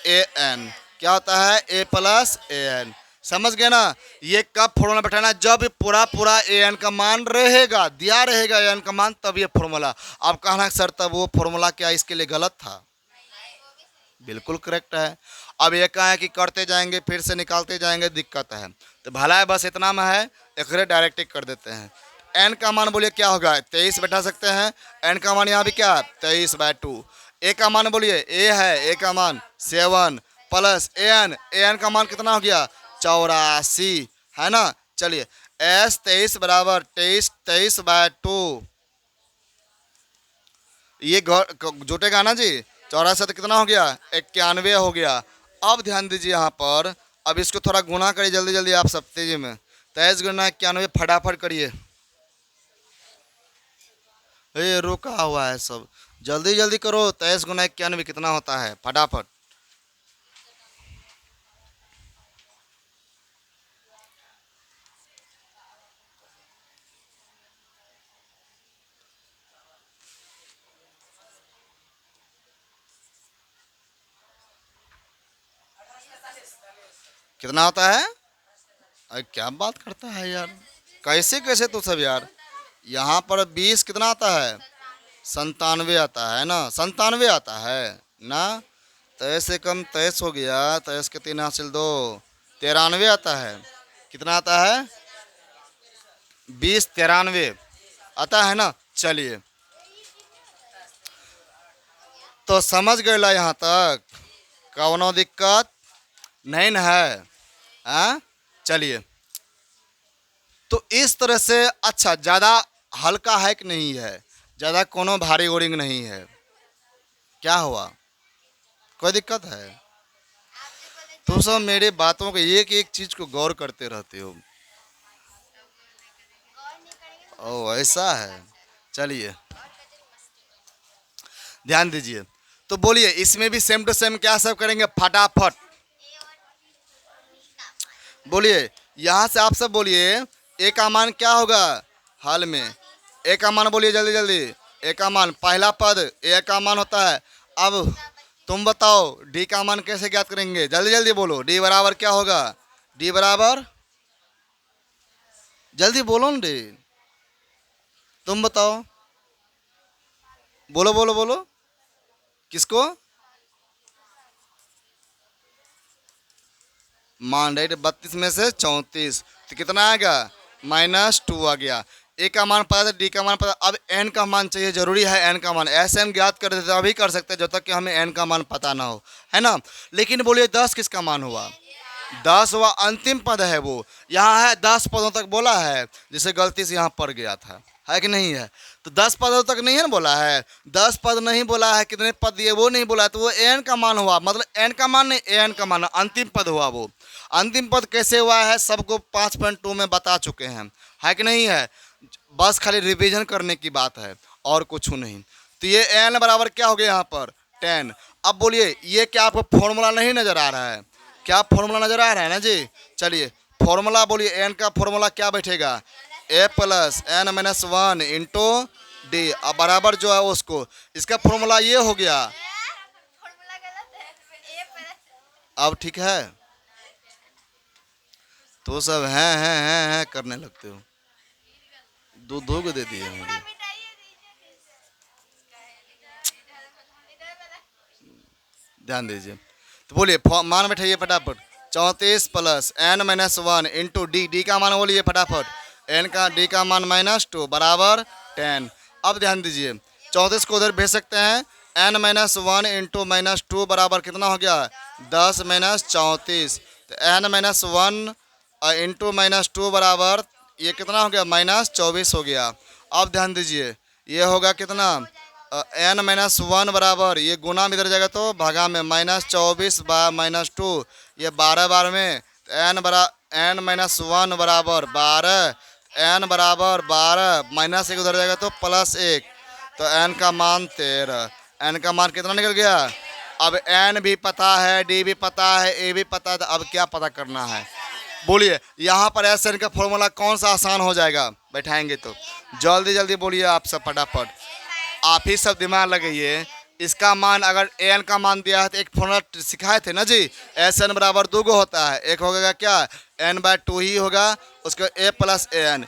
ए एन, क्या होता है a प्लस ए एन, समझ गए ना। ये कब फॉर्मूला बैठाना, जब पूरा पूरा ए एन का मान रहेगा, दिया रहेगा ए एन का मान, तब ये फॉर्मूला। आप कहना सर तब वो फॉर्मूला क्या इसके लिए गलत था, बिल्कुल करेक्ट है। अब ये कहा है कि करते जाएंगे फिर से निकालते जाएंगे, दिक्कत है, तो भला है बस इतना में है, एक डायरेक्ट कर देते हैं। एन का मान बोलिए क्या होगा, 23 बैठा सकते हैं। एन का मान यहाँ भी क्या, 23/2। ए का मान बोलिए, ए है, ए का मान 7 प्लस ए एन का मान कितना हो गया, 84 है ना। चलिए एस 23 बराबर 23/2, ये जुटेगा ना जी, 84 तो कितना हो गया, 91 हो गया। अब ध्यान दीजिए यहाँ पर, अब इसको थोड़ा गुना करिए जल्दी जल्दी आप सब तेजी में। 23 गुना 91 फटाफट करिए, ये रुका हुआ है सब, जल्दी जल्दी करो। 23 गुना 91 कितना होता है, फटाफट। कितना होता है, अरे क्या बात करता है यार, कैसे कैसे तो सब यार। यहाँ पर 20 कितना आता है, 97 आता है ना, 97 आता है ना। 23 से कम 23 हो गया, 23 के 3 हासिल 2, 93 आता है। कितना आता है, 20 93 आता है ना। चलिए तो समझ गए ला, यहाँ तक कौनो दिक्कत नहीं न है, हाँ। चलिए तो इस तरह से, अच्छा ज़्यादा हल्का है कि नहीं है, ज़्यादा कोनो भारी ओरिंग नहीं है, क्या हुआ, कोई दिक्कत है। तुम सब मेरे बातों को एक एक चीज़ को गौर करते रहते हो। ओ ऐसा है, चलिए ध्यान दीजिए। तो बोलिए इसमें भी सेम टू सेम क्या सब करेंगे, फटाफट बोलिए। यहाँ से आप सब बोलिए ए का मान क्या होगा हाल में, ए का मान बोलिए जल्दी जल्दी। ए का मान पहला पद ए का मान होता है। अब तुम बताओ डी का मान कैसे ज्ञात करेंगे, जल्दी जल्दी बोलो। डी बराबर क्या होगा, डी बराबर, जल्दी बोलो ना डी, तुम बताओ, बोलो बोलो बोलो, किसको मान, राइट। 32 में से 34 तो कितना आएगा, -2 आ गया। ए का मान पता था, डी का मान पता, अब एन का मान चाहिए, जरूरी है एन का मान। ऐसे हम ज्ञात कर देते अभी कर सकते हैं जब तक कि हमें एन का मान पता ना हो, है ना। लेकिन बोलिए 10 किसका मान हुआ, 10 हुआ, अंतिम पद है वो, यहाँ है 10 पदों तक बोला है, जिसे गलती से यहाँ पड़ गया था, है कि नहीं है। तो 10 पदों तक नहीं है ना बोला है, 10 पद नहीं बोला है, कितने पद दिए वो नहीं बोला है, तो वो एन का मान हुआ, मतलब एन का मान नहीं एन का मान, अंतिम पद हुआ वो। अंतिम पद कैसे हुआ है सबको 5.2 में बता चुके हैं, है कि नहीं है। बस खाली रिवीजन करने की बात है और कुछ नहीं। तो ये एन बराबर क्या हो गया यहाँ पर 10। अब बोलिए ये क्या आपको फॉर्मूला नहीं नज़र आ रहा है, क्या फॉर्मूला नज़र आ रहा है ना जी। चलिए फॉर्मूला बोलिए, एन का फॉर्मूला क्या बैठेगा, a plus N minus one into d. अब बराबर जो है उसको, इसका फॉर्मूला ये हो गया। अब ठीक है, तो सब हैं करने लगते हो। दूध धो के दे दिए मुझे। ध्यान दीजिए, तो बोलिए मान बैठाइए फटाफट। 34 plus N minus one into D. D का मान बोलिए फटाफट। एन का डी का मान -2 बराबर 10। अब ध्यान दीजिए, 34 को उधर भेज सकते हैं। एन माइनस वन इंटू -2 बराबर कितना हो गया? 10 माइनस 34। तो एन माइनस वन इंटू -2 बराबर ये कितना हो गया? -24 हो गया। अब ध्यान दीजिए, ये होगा कितना? एन माइनस वन बराबर, ये गुना में इधर जाएगा तो भागा में -24 बाय -2, ये 12 बार में। एन माइनस वन बराबर 12, एन बराबर 12, माइनस एक उधर जाएगा तो +1, तो एन का मान 13। एन का मान कितना निकल गया? अब एन भी पता है, डी भी पता है, ए भी पता है, तो अब क्या पता करना है? बोलिए, यहाँ पर एस एन का फॉर्मूला कौन सा आसान हो जाएगा? बैठाएंगे तो जल्दी जल्दी बोलिए आप सब फटाफट। आप ही सब दिमाग लगाइए। इसका मान अगर ए एन का मान दिया है तो एक फॉर्मूला सिखाए थे ना जी, एस एन बराबर 2 होता है। एक होगा क्या? n/2 ही होगा, उसके ए प्लस ए एन।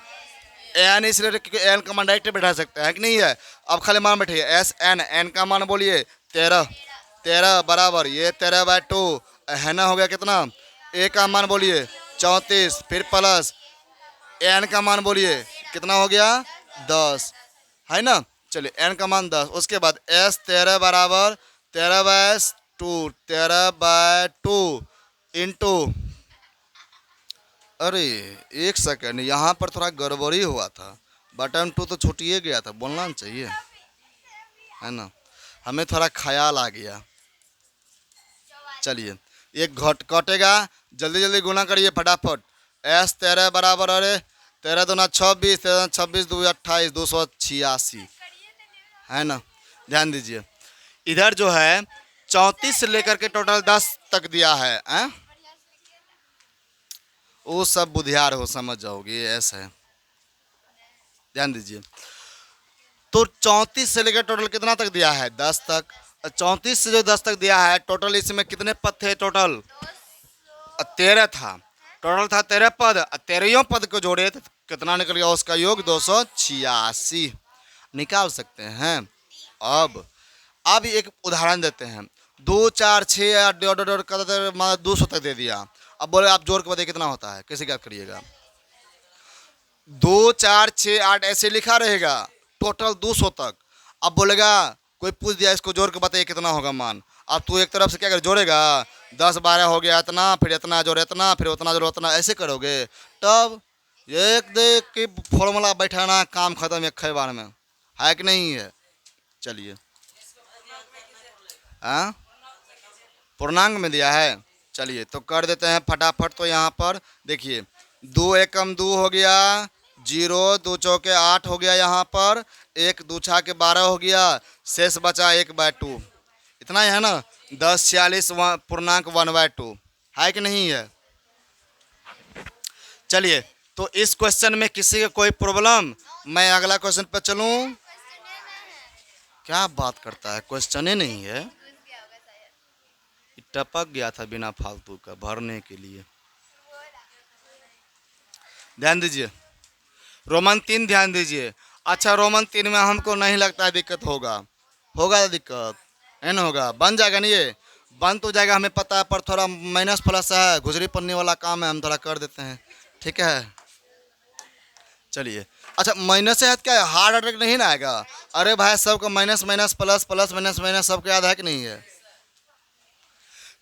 एन इसलिए क्योंकि एन का मान डायरेक्ट बैठा सकते हैं कि नहीं है। अब खाली मान बैठिए एस एन। एन का मान बोलिए 13 बराबर ये 13/2 है ना, हो गया कितना? ए का मान बोलिए 34, फिर प्लस एन का मान बोलिए कितना हो गया? 10 है ना। चलिए एन का मान 10, उसके बाद एस 13 बराबर 13/2 इंटू, अरे एक सेकंड, यहाँ पर थोड़ा गड़बड़ी हुआ था। बटन 2 तो छूटिए गया था, बोलना नहीं चाहिए है ना, हमें थोड़ा ख्याल आ गया। चलिए एक घट कटेगा, जल्दी जल्दी गुना करिए फटाफट। एस 13 बराबर, अरे 13 दूना 26, 13 26 2 28, 286 है ना। ध्यान दीजिए, इधर जो है 34 से लेकर के टोटल 10 तक दिया है। वो सब बुधियार हो, समझ जाओगे, ऐसा है। ध्यान दीजिए, तो 34 से लेकर टोटल कितना तक दिया है? 10 तक। 34 से जो 10 तक दिया है, टोटल इसमें कितने पद थे? टोटल 13 था। टोटल था 13 पद। 13 पद को जोड़े तो कितना निकल गया? उसका योग 286 निकाल सकते हैं। अब एक उदाहरण देते हैं। 2 4 6 8 200 तक दे दिया। अब बोले आप जोड़ के बताइए कितना होता है? कैसे याद करिएगा? 2 4 6 8 ऐसे लिखा रहेगा, टोटल 200 तक। अब बोलेगा कोई पूछ दिया इसको जोड़ के बताइए कितना होगा मान। अब तू एक तरफ से क्या कर जोड़ेगा? 10 12 हो गया इतना, फिर इतना जोड़ इतना, फिर उतना जोड़ उतना, ऐसे करोगे तब एक देख के फॉर्मूला बैठाना, काम खत्म एक बार में, है कि नहीं है? चलिए, हाँ पूर्णांक में दिया है। चलिए तो कर देते हैं फटाफट। तो यहाँ पर देखिए 2 एकम 2 हो गया, 0 2 चौके 8 हो गया, यहाँ पर 1 2 छा के 12 हो गया, शेष बचा 1/2, इतना ही है ना। 10 46 पूर्णांक 1/2 है कि नहीं है? चलिए तो इस क्वेश्चन में किसी का कोई प्रॉब्लम? मैं अगला क्वेश्चन पर चलूँ? क्या बात करता है, क्वेश्चन ही नहीं है। टपक गया था बिना फालतू का भरने के लिए। ध्यान दीजिए, रोमन 3 ध्यान दीजिए। अच्छा रोमन 3 में हमको नहीं लगता है दिक्कत होगा दिक्कत है ना, होगा, बन जाएगा नहीं, ये बन तो जाएगा, हमें पता है, पर थोड़ा माइनस प्लस है, गुजरी पन्नी वाला काम है, हम थोड़ा कर देते हैं, ठीक है। चलिए अच्छा, माइनस से क्या हार्ड अटैक नहीं ना आएगा? अरे भाई सबको minus minus plus plus minus minus सबको याद है कि नहीं है?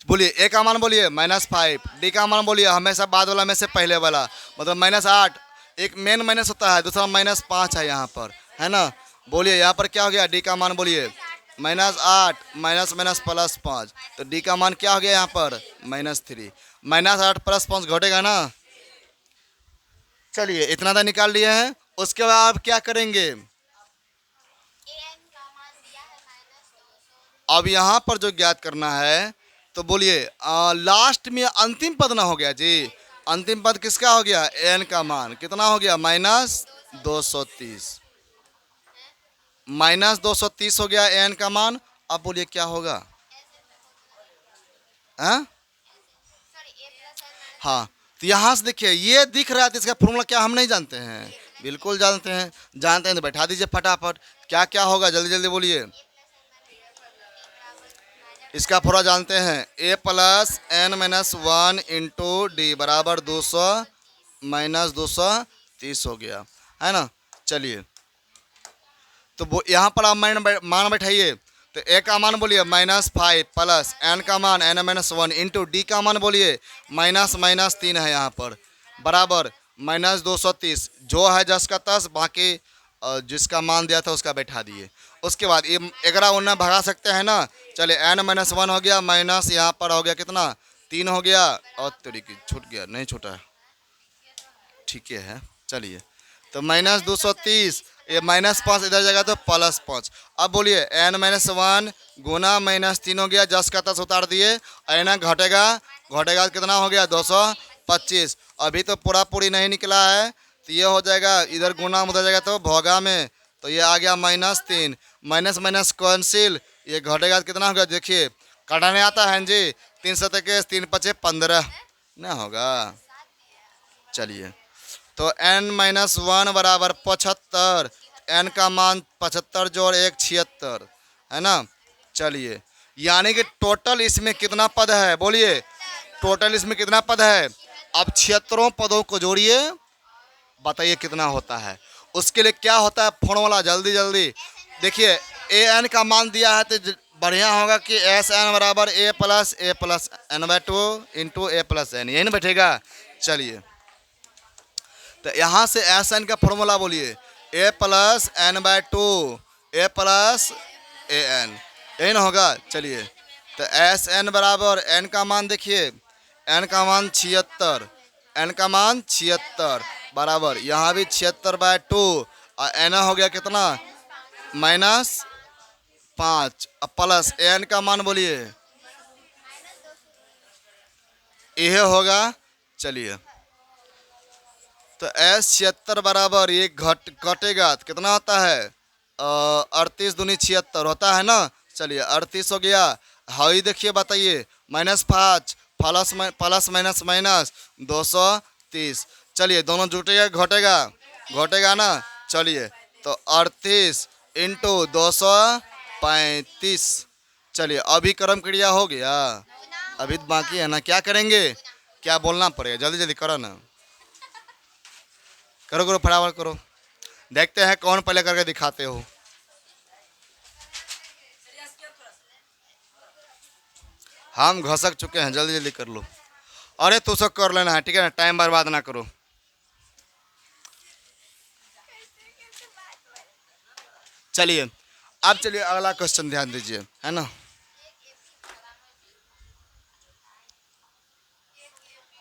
बोलिए ए का मान बोलिए -5, डी का मान बोलिए हमेशा बाद वाला में से पहले वाला, मतलब -8। एक मेन माइनस होता है, दूसरा -5 है यहाँ पर, है ना। बोलिए यहाँ पर क्या हो गया? डी का मान बोलिए -8 माइनस माइनस +5, तो डी का मान क्या हो गया यहाँ पर? -3। -8 +5 घटेगा ना। चलिए इतना तो निकाल लिए हैं। उसके बाद आप क्या करेंगे? अब यहाँ पर जो ज्ञात करना है, तो बोलिए लास्ट में अंतिम पद ना हो गया जी, अंतिम पद किसका हो गया? एन का मान कितना हो गया? -230। -230 हो गया एन का मान। अब बोलिए क्या होगा? हाँ हाँ, तो यहाँ से देखिए ये दिख रहा है, तो इसका फॉर्मूला क्या हम नहीं जानते हैं? बिल्कुल जानते हैं। जानते हैं तो बैठा दीजिए फटाफट। क्या क्या होगा जल्दी जल्दी बोलिए। इसका फॉर्मूला जानते हैं, a+n-1 इंटू डी बराबर 200 -230 हो गया, है ना। चलिए तो वो यहाँ पर आप मान बैठाइए। तो ए का मान बोलिए -5 प्लस एन का मान n-1 इंटू डी का मान बोलिए -3 है यहाँ पर, बराबर -230। जो है 10 का 10, बाकी जिसका मान दिया था उसका बैठा दिए। उसके बाद ये 11 भगा सकते हैं ना। चलिए n-1 हो गया, माइनस यहाँ पर हो गया कितना? 3 हो गया, और तरीके छूट गया, नहीं छूटा है, ठीक है। चलिए तो -230, ये -5 इधर जाएगा तो +5। अब बोलिए n-1 गुना -3 हो गया, 10 का 10 उतार दिए, n घटेगा, घटेगा कितना हो गया? 225। अभी तो पूरा पूरी नहीं निकला है, तो ये हो जाएगा, इधर गुना उधर जाएगा तो भोगा में, तो ये आ गया -3, माइनस माइनस कैंसिल, ये घटेगा कितना होगा? देखिए काटने आता है जी, 3 7 3 5 15 ना होगा। चलिए तो n-1 बराबर 75, n का मान 75 जोड़ 1 76, है ना। चलिए यानी कि टोटल इसमें कितना पद है? बोलिए टोटल इसमें कितना पद है? अब 76 पदों को जोड़िए, बताइए कितना होता है। उसके लिए क्या होता है फॉर्मूला? जल्दी जल्दी देखिए, ए एन का मान दिया है तो बढ़िया होगा कि एस एन बराबर a+n/2 इंटू a+n, यही ना बैठेगा। चलिए तो यहाँ से एस एन का फॉर्मूला बोलिए, a+n/2 a+an, यही ना होगा। चलिए तो एस एन बराबर एन का मान देखिए, एन का मान 76, एन का मान 76 बराबर यहाँ भी 76/2, और एन हो गया कितना? -5, अब प्लस एन का मान बोलिए, यह होगा। चलिए तो S76 बराबर ये कटेगा तो कितना होता है? 38 दूनी 76 होता है ना। चलिए 38 हो गया, हाई देखिए बताइए, -5 प्लस माइनस माइनस 230। चलिए दोनों जुटेगा, घटेगा, घटेगा ना। चलिए तो 38 इंटू 235। चलिए अभी कर्म क्रिया हो गया, अभी तो बाकी है ना। क्या करेंगे? क्या बोलना पड़ेगा? जल्दी जल्दी करो ना, करो करो फटाफट करो। देखते हैं कौन पहले करके दिखाते हो। हम घसक चुके हैं, जल्दी जल्दी कर लो। अरे तू सब कर लेना है, ठीक है ना, टाइम बर्बाद ना करो। चलिए अब चलिए अगला क्वेश्चन ध्यान दीजिए, है ना।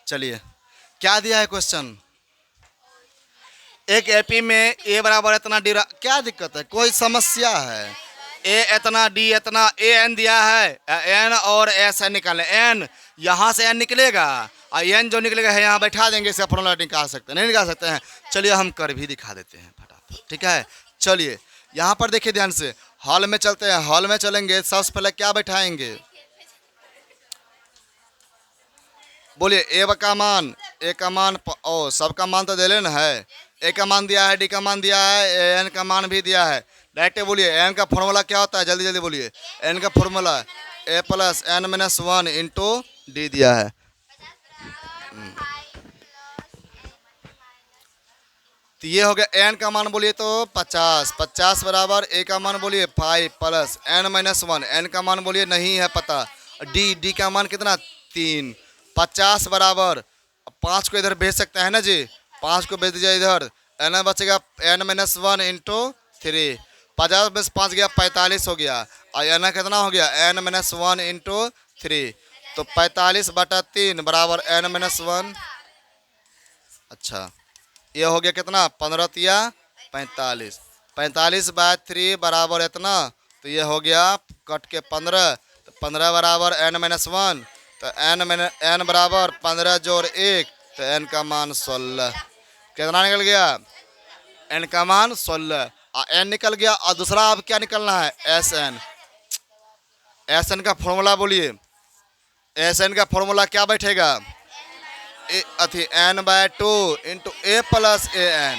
चलिए क्या दिया है क्वेश्चन? एक एपी में ए बराबर इतना डी, क्या दिक्कत है? कोई समस्या है? ए इतना डी इतना, ए एन दिया है, एन और एस एन निकाले। एन यहाँ से एन निकलेगा, और एन जो निकलेगा है यहाँ बैठा देंगे, इसका फॉर्मूला निकाल सकते हैं, नहीं निकाल सकते हैं? चलिए हम कर भी दिखा देते हैं फटाफट, ठीक है। चलिए यहाँ पर देखिए ध्यान से, हॉल में चलते हैं। हॉल में चलेंगे, सबसे पहले क्या बैठाएंगे? बोलिए ए का मान, ए का मान, ओ सबका मान तो दे लेना है। ए का मान दिया है, डी का मान दिया है, एन का मान भी दिया है। डायरेक्ट बोलिए एन का फॉर्मूला क्या होता है? जल्दी जल्दी बोलिए। एन का फॉर्मूला a+n-1 इंटू डी दिया है। तो ये हो गया एन का मान बोलिए तो 50, 50 बराबर ए का मान बोलिए 5 प्लस n-1, एन का मान बोलिए नहीं है पता, डी का मान कितना? 3। 50 बराबर 5 को इधर भेज सकते हैं ना जी, 5 को भेज दीजिए इधर, एन बचेगा n-1 इंटू 3। 50 में 5 गया 45 हो गया, और एन कितना हो गया? n-1 इंटू 3, तो 45/3 बराबर n-1। अच्छा ये हो गया कितना? 15 तिया 45, 45/3 बराबर इतना, तो ये हो गया कट के 15, तो 15 बराबर n-1, तो n बराबर 15 जोड़ 1 तो n का मान 16। कितना निकल गया? n का मान 16। n निकल गया और दूसरा अब क्या निकलना है? Sn। Sn का फॉर्मूला बोलिए। Sn का फॉर्मूला क्या बैठेगा? n/2 into a plus an।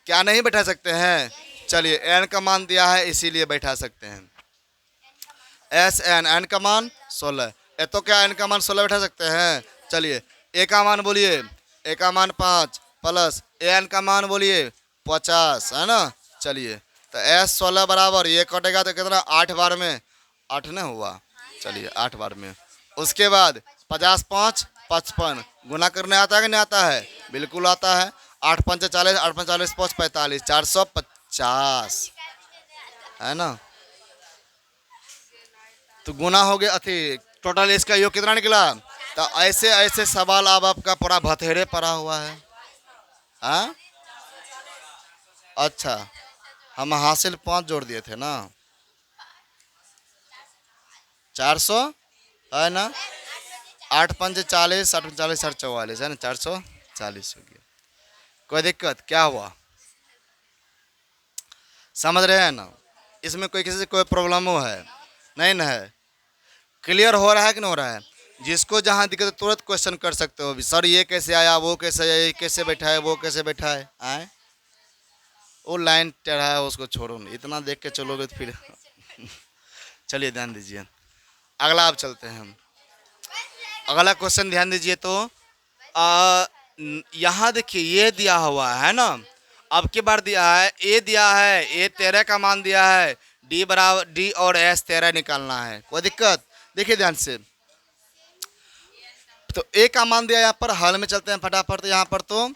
क्या नहीं बैठा सकते हैं? चलिए n का मान दिया है इसीलिए बैठा सकते हैं। Sn n का मान 16। तो क्या n का मान 16 बैठा सकते हैं? चलिए a का मान बोलिए। a का मान 5 प्लस an का मान बोलिए 50, है ना। चलिए तो S16 बराबर ये कटेगा तो कितना? 8 बार में 8 ना हुआ। चलिए 8 बार में। उसके बाद 50 5 55 गुना करने आता है कि नहीं आता है? बिल्कुल आता है। 8 5 40, 8 5 40 5 45, 450, है ना। तो गुना हो गया अथी टोटल इसका योग कितना निकला? तो ऐसे ऐसे सवाल अब आपका पूरा भथेरे पड़ा हुआ है। हाँ अच्छा, हम हासिल 5 जोड़ दिए थे ना। 400 है ना। 8 5 40, 8 40 8 44, है ना। 440 हो गया। कोई दिक्कत क्या हुआ? समझ रहे हैं ना? इसमें कोई किसी से कोई प्रॉब्लम हो है? नहीं ना है। क्लियर हो रहा है कि नहीं हो रहा है? जिसको जहाँ दिक्कत है तुरंत क्वेश्चन कर सकते हो। सर ये कैसे आया, वो कैसे आया, ये कैसे बैठा है, वो कैसे बैठा है। आए वो लाइन टेढ़ा है उसको छोड़ो, इतना देख के चलोगे तो फिर चलिए ध्यान दीजिए। अगला आप चलते हैं हम। अगला क्वेश्चन ध्यान दीजिए। तो यहाँ देखिए ये दिया हुआ है ना। अब की बार दिया है ए, दिया है ए 13 का मान दिया है। डी बराबर डी और एस 13 निकालना है। कोई दिक्कत? देखिए ध्यान से। तो ए का मान दिया यहाँ पर। हल में चलते हैं फटाफट। यहाँ पर तो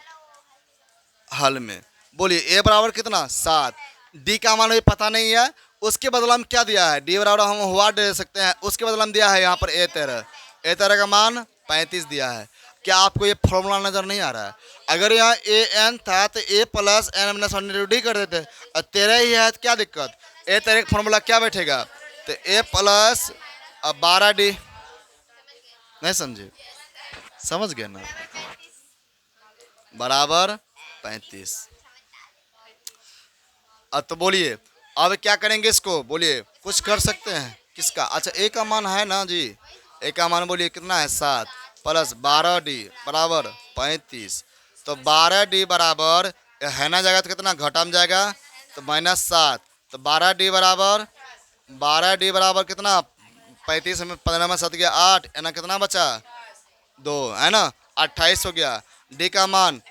हल में बोलिए ए बराबर कितना? 7। डी का मान अभी पता नहीं है। उसके बदला में क्या दिया है? डी बराबर हम हुआ दे सकते हैं। उसके बदला में दिया है यहाँ पर ए 13। ए 13 का मान 35 दिया है। क्या आपको ये फॉर्मूला नजर नहीं आ रहा है? अगर यहाँ ए एन था तो ए प्लस एन माइनस डी कर देते। और 13 ही है तो क्या दिक्कत? ए 13 का फॉर्मूला क्या बैठेगा? तो ए प्लस 12 डी। नहीं समझे? समझ गए ना? बराबर 35। अब तो बोलिए अब क्या करेंगे इसको? बोलिए कुछ कर सकते हैं। किसका? अच्छा ए का मान है ना जी। ए का मान बोलिए कितना है? 7 प्लस 12 डी बराबर 35। तो 12 डी बराबर है ना जाएगा तो कितना घटा में जाएगा? तो -7। तो 12 डी बराबर कितना? 35 में 15 में 7 गया 8, है ना। कितना बचा? 2, है ना। 28 हो गया। डी का मान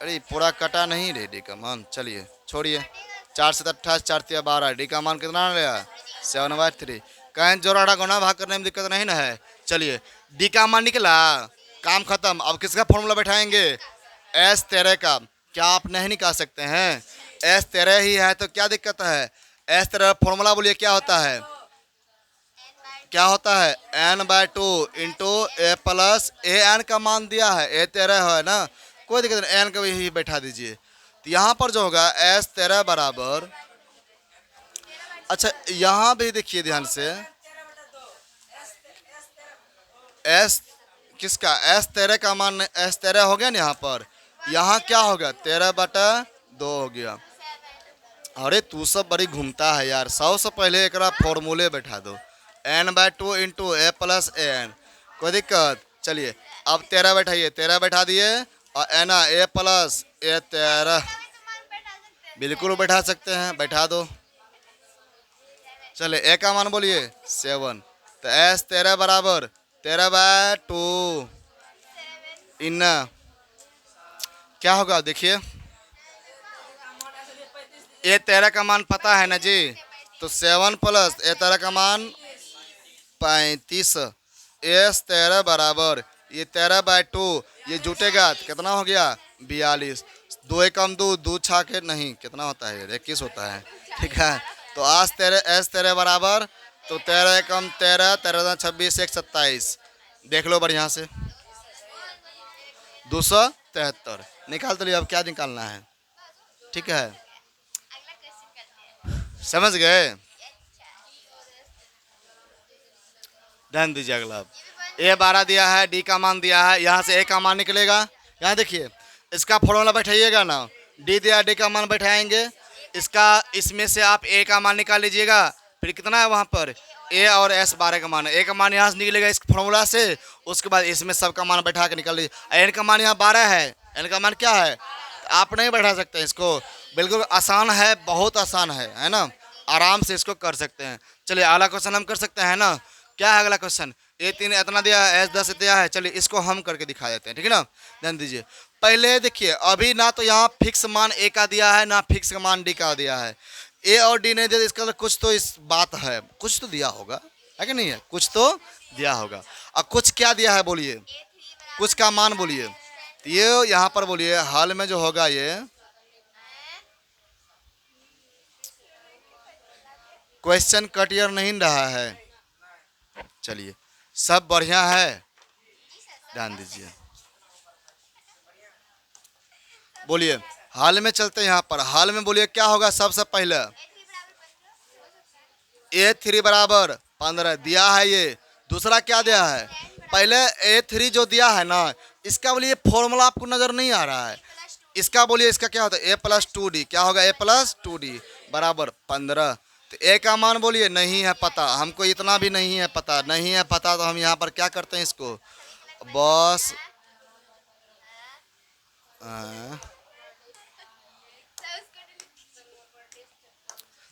अरे पूरा कटा नहीं रे। डी का मान चलिए छोड़िए। 4 से 28, 4 से 12। डी का मान कितना रहेगा? 7/3। कहें जोड़ा गुना भाग करने में दिक्कत नहीं ना है। चलिए डी का मान निकला, काम खत्म। अब किसका फॉर्मूला बैठाएंगे? S13 का। क्या आप नहीं निकाल सकते हैं? S13 ही है तो क्या दिक्कत है? S13 फॉर्मूला बोलिए क्या होता है? क्या होता है? n/2 into A plus A N का मान दिया है ए 13 है ना। कोई दिक्कत नहीं, एन का भी बैठा दीजिए। तो यहाँ पर जो होगा S13 बराबर। अच्छा यहाँ भी देखिए ध्यान से। एस किसका? S13 का मान S13 हो गया ना यहाँ पर। यहाँ क्या होगा? 13/2 हो गया। अरे तू सब बड़ी घूमता है यार। 100 से पहले एक फॉर्मूले बैठा दो। n/2 into A plus A N. कोई दिक्कत? चलिए अब 13 बैठाइए। 13 बैठा दिए और ए ना ए प्लस ए 13 बिल्कुल बैठा सकते हैं। बैठा दो। चले ए का मान बोलिए 7। तो S13 बराबर 13/2 इन क्या होगा? देखिए ए 13 का मान पता है ना जी। तो 7 प्लस ए 13 का मान 35। S13 बराबर ये 13/2 ये जुटेगा तो कितना हो गया? 42। 2 एकम 2, 2 छा के नहीं कितना होता है? 21 होता है। ठीक है। तो S13 बराबर तो 13 एकम 13, 13 26, 1 27। देख लो बढ़िया से। 273 निकाल तो लिया। अब क्या निकालना है? ठीक है समझ गए? ध्यान दीजिए अगला। ए 12 दिया है, डी का मान दिया है, यहाँ से ए का मान निकलेगा। यहाँ देखिए इसका फॉर्मूला बैठाइएगा ना, डी दिया, डी का मान बैठाएंगे, इसका इसमें से आप ए का मान निकाल लीजिएगा। फिर कितना है वहाँ पर ए और एस 12 का मान है, ए का मान यहाँ से निकलेगा इस फॉर्मूला से। उसके बाद इसमें सब का मान बैठा के निकाल लीजिए। एन का मान यहाँ 12 है, एन का मान क्या है, आप नहीं बैठा सकते हैं इसको। बिल्कुल आसान है, बहुत आसान है ना, आराम से इसको कर सकते हैं। चलिए अगला क्वेश्चन हम कर सकते हैं ना। क्या है अगला क्वेश्चन, ए 3 इतना दिया है, एस 10 दिया है। चलिए इसको हम करके दिखा देते हैं, ठीक है ना। ध्यान दीजिए, पहले देखिए अभी ना तो यहाँ फिक्स मान ए का दिया है, ना फिक्स मान डी का दिया है। ए और डी नहीं दिया, इसका कुछ तो इस बात है, कुछ तो दिया होगा, है कि नहीं है, कुछ तो दिया होगा। अब कुछ क्या दिया है बोलिए, कुछ का मान बोलिए। तो ये यहाँ पर बोलिए हल में जो होगा ये क्वेश्चन कटियर नहीं रहा है। चलिए सब बढ़िया है, ध्यान दीजिए, बोलिए हाल में चलते हैं। यहाँ पर हाल में बोलिए क्या होगा, सबसे पहले ए 3 बराबर 15 दिया है। ये दूसरा क्या दिया है, पहले ए 3 जो दिया है ना, इसका बोलिए फॉर्मूला आपको नजर नहीं आ रहा है। इसका बोलिए इसका क्या होता है, ए प्लस 2डी, क्या होगा ए प्लस 2डी बराबर 15। तो ए का मान बोलिए नहीं है पता, हमको इतना भी नहीं है पता, नहीं है पता तो हम यहाँ पर क्या करते हैं इसको बस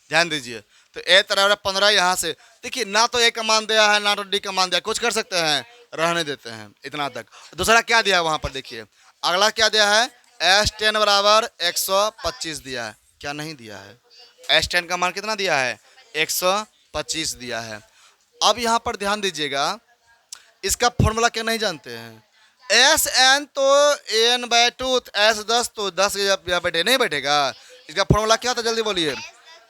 ध्यान दीजिए। तो ए तरह 15 यहाँ से देखिए, ना तो ए का मान दिया है ना तो डी का मान दिया, कुछ कर सकते हैं, रहने देते हैं इतना तक। दूसरा क्या दिया है वहाँ पर देखिए, अगला क्या दिया है, एस 10 बराबर 125 दिया है, क्या नहीं दिया है, एस 10 का मान कितना दिया है 125 दिया है। अब यहाँ पर ध्यान दीजिएगा, इसका फॉर्मूला क्या नहीं जानते हैं, एस एन तो एन बाय 2, एस 10 तो 10 बैठे नहीं बैठेगा। इसका फॉर्मूला क्या होता है जल्दी बोलिए,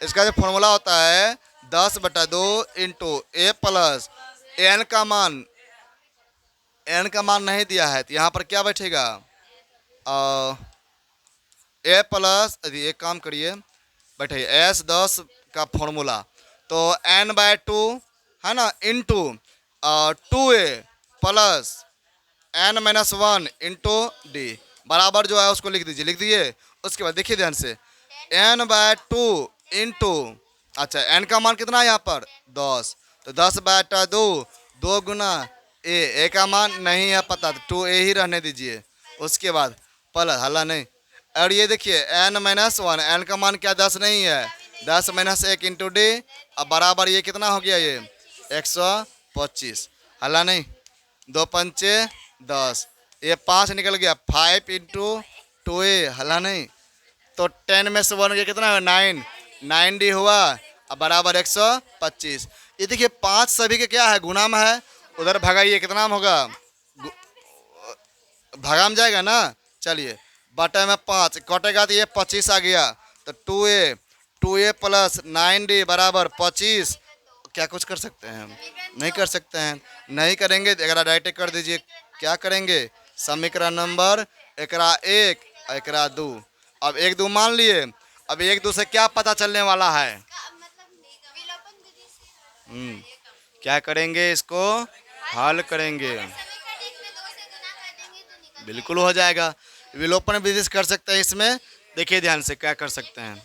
इसका जो फॉर्मूला होता है 10/2 इंटू ए प्लस एन का मान, एन का मान नहीं दिया है तो यहाँ पर क्या बैठेगा ए प्लस, एक काम करिए बैठे एस 10 का फॉर्मूला तो n/2 है ना into 2a plus n-1 into D बराबर जो है उसको लिख दीजिए, लिख दिए। उसके बाद देखिए ध्यान से n/2 इंटू, अच्छा n का मान कितना है यहाँ पर 10, तो 10/2 2 गुना ए का मान नहीं है पता तो 2a ही रहने दीजिए। उसके बाद प्लस हल्ला नहीं, और ये देखिए n-1, n का मान क्या 10 नहीं है, 10 - 1 इंटू डी, अब बराबर ये कितना हो गया ये 125, हल्ला नहीं, 2 पंचे 10, ये 5 निकल गया, 5 इंटू 2a, हल्ला नहीं, तो 10 में से 1 गया कितना है 9, 9d हुआ, अब बराबर 125। ये देखिए 5 सभी के क्या है गुना में है, उधर भगाइए कितना में होगा, भगा में जाएगा ना। चलिए बटे में 5 कटेगा तो ये 25 आ गया, तो 2a प्लस 9d बराबर 25। क्या कुछ कर सकते हैं, नहीं कर सकते हैं, नहीं करेंगे तो एकरा डायरेक्ट कर दीजिए। क्या करेंगे, समीकरण नंबर एकरा 1 एकरा 2, अब 1 2 मान लिए, अब 1 2 से क्या पता चलने वाला है, क्या करेंगे, इसको हल करेंगे, बिल्कुल हो जाएगा। विलोपन विधि से कर सकते हैं इसमें, देखिए ध्यान से क्या कर सकते हैं।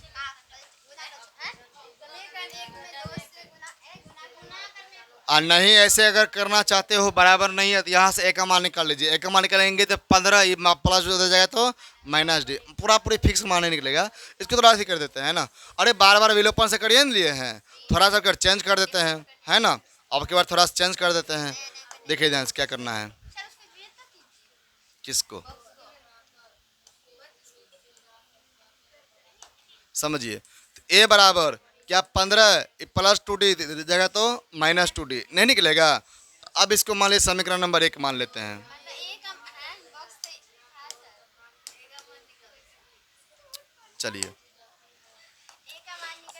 और नहीं ऐसे अगर करना चाहते हो बराबर नहीं है तो यहाँ से एक का मान निकाल लीजिए, एक का मान निकालेंगे तो 15 प्लस हो जाएगा तो -d, पूरी फिक्स मान नहीं निकलेगा। इसको थोड़ा सी कर देते हैं ना, अरे बार बार विलोपन से करिए लिए हैं, थोड़ा सा कर चेंज कर देते हैं, है ना। अब के बाद थोड़ा सा चेंज कर देते हैं, देखिए ध्यान से क्या करना है, किसको समझिए। तो ए बराबर क्या 15 प्लस 2d जगह तो -2d नहीं निकलेगा। अब इसको मान लीजिए समीकरण नंबर 1 मान लेते हैं। चलिए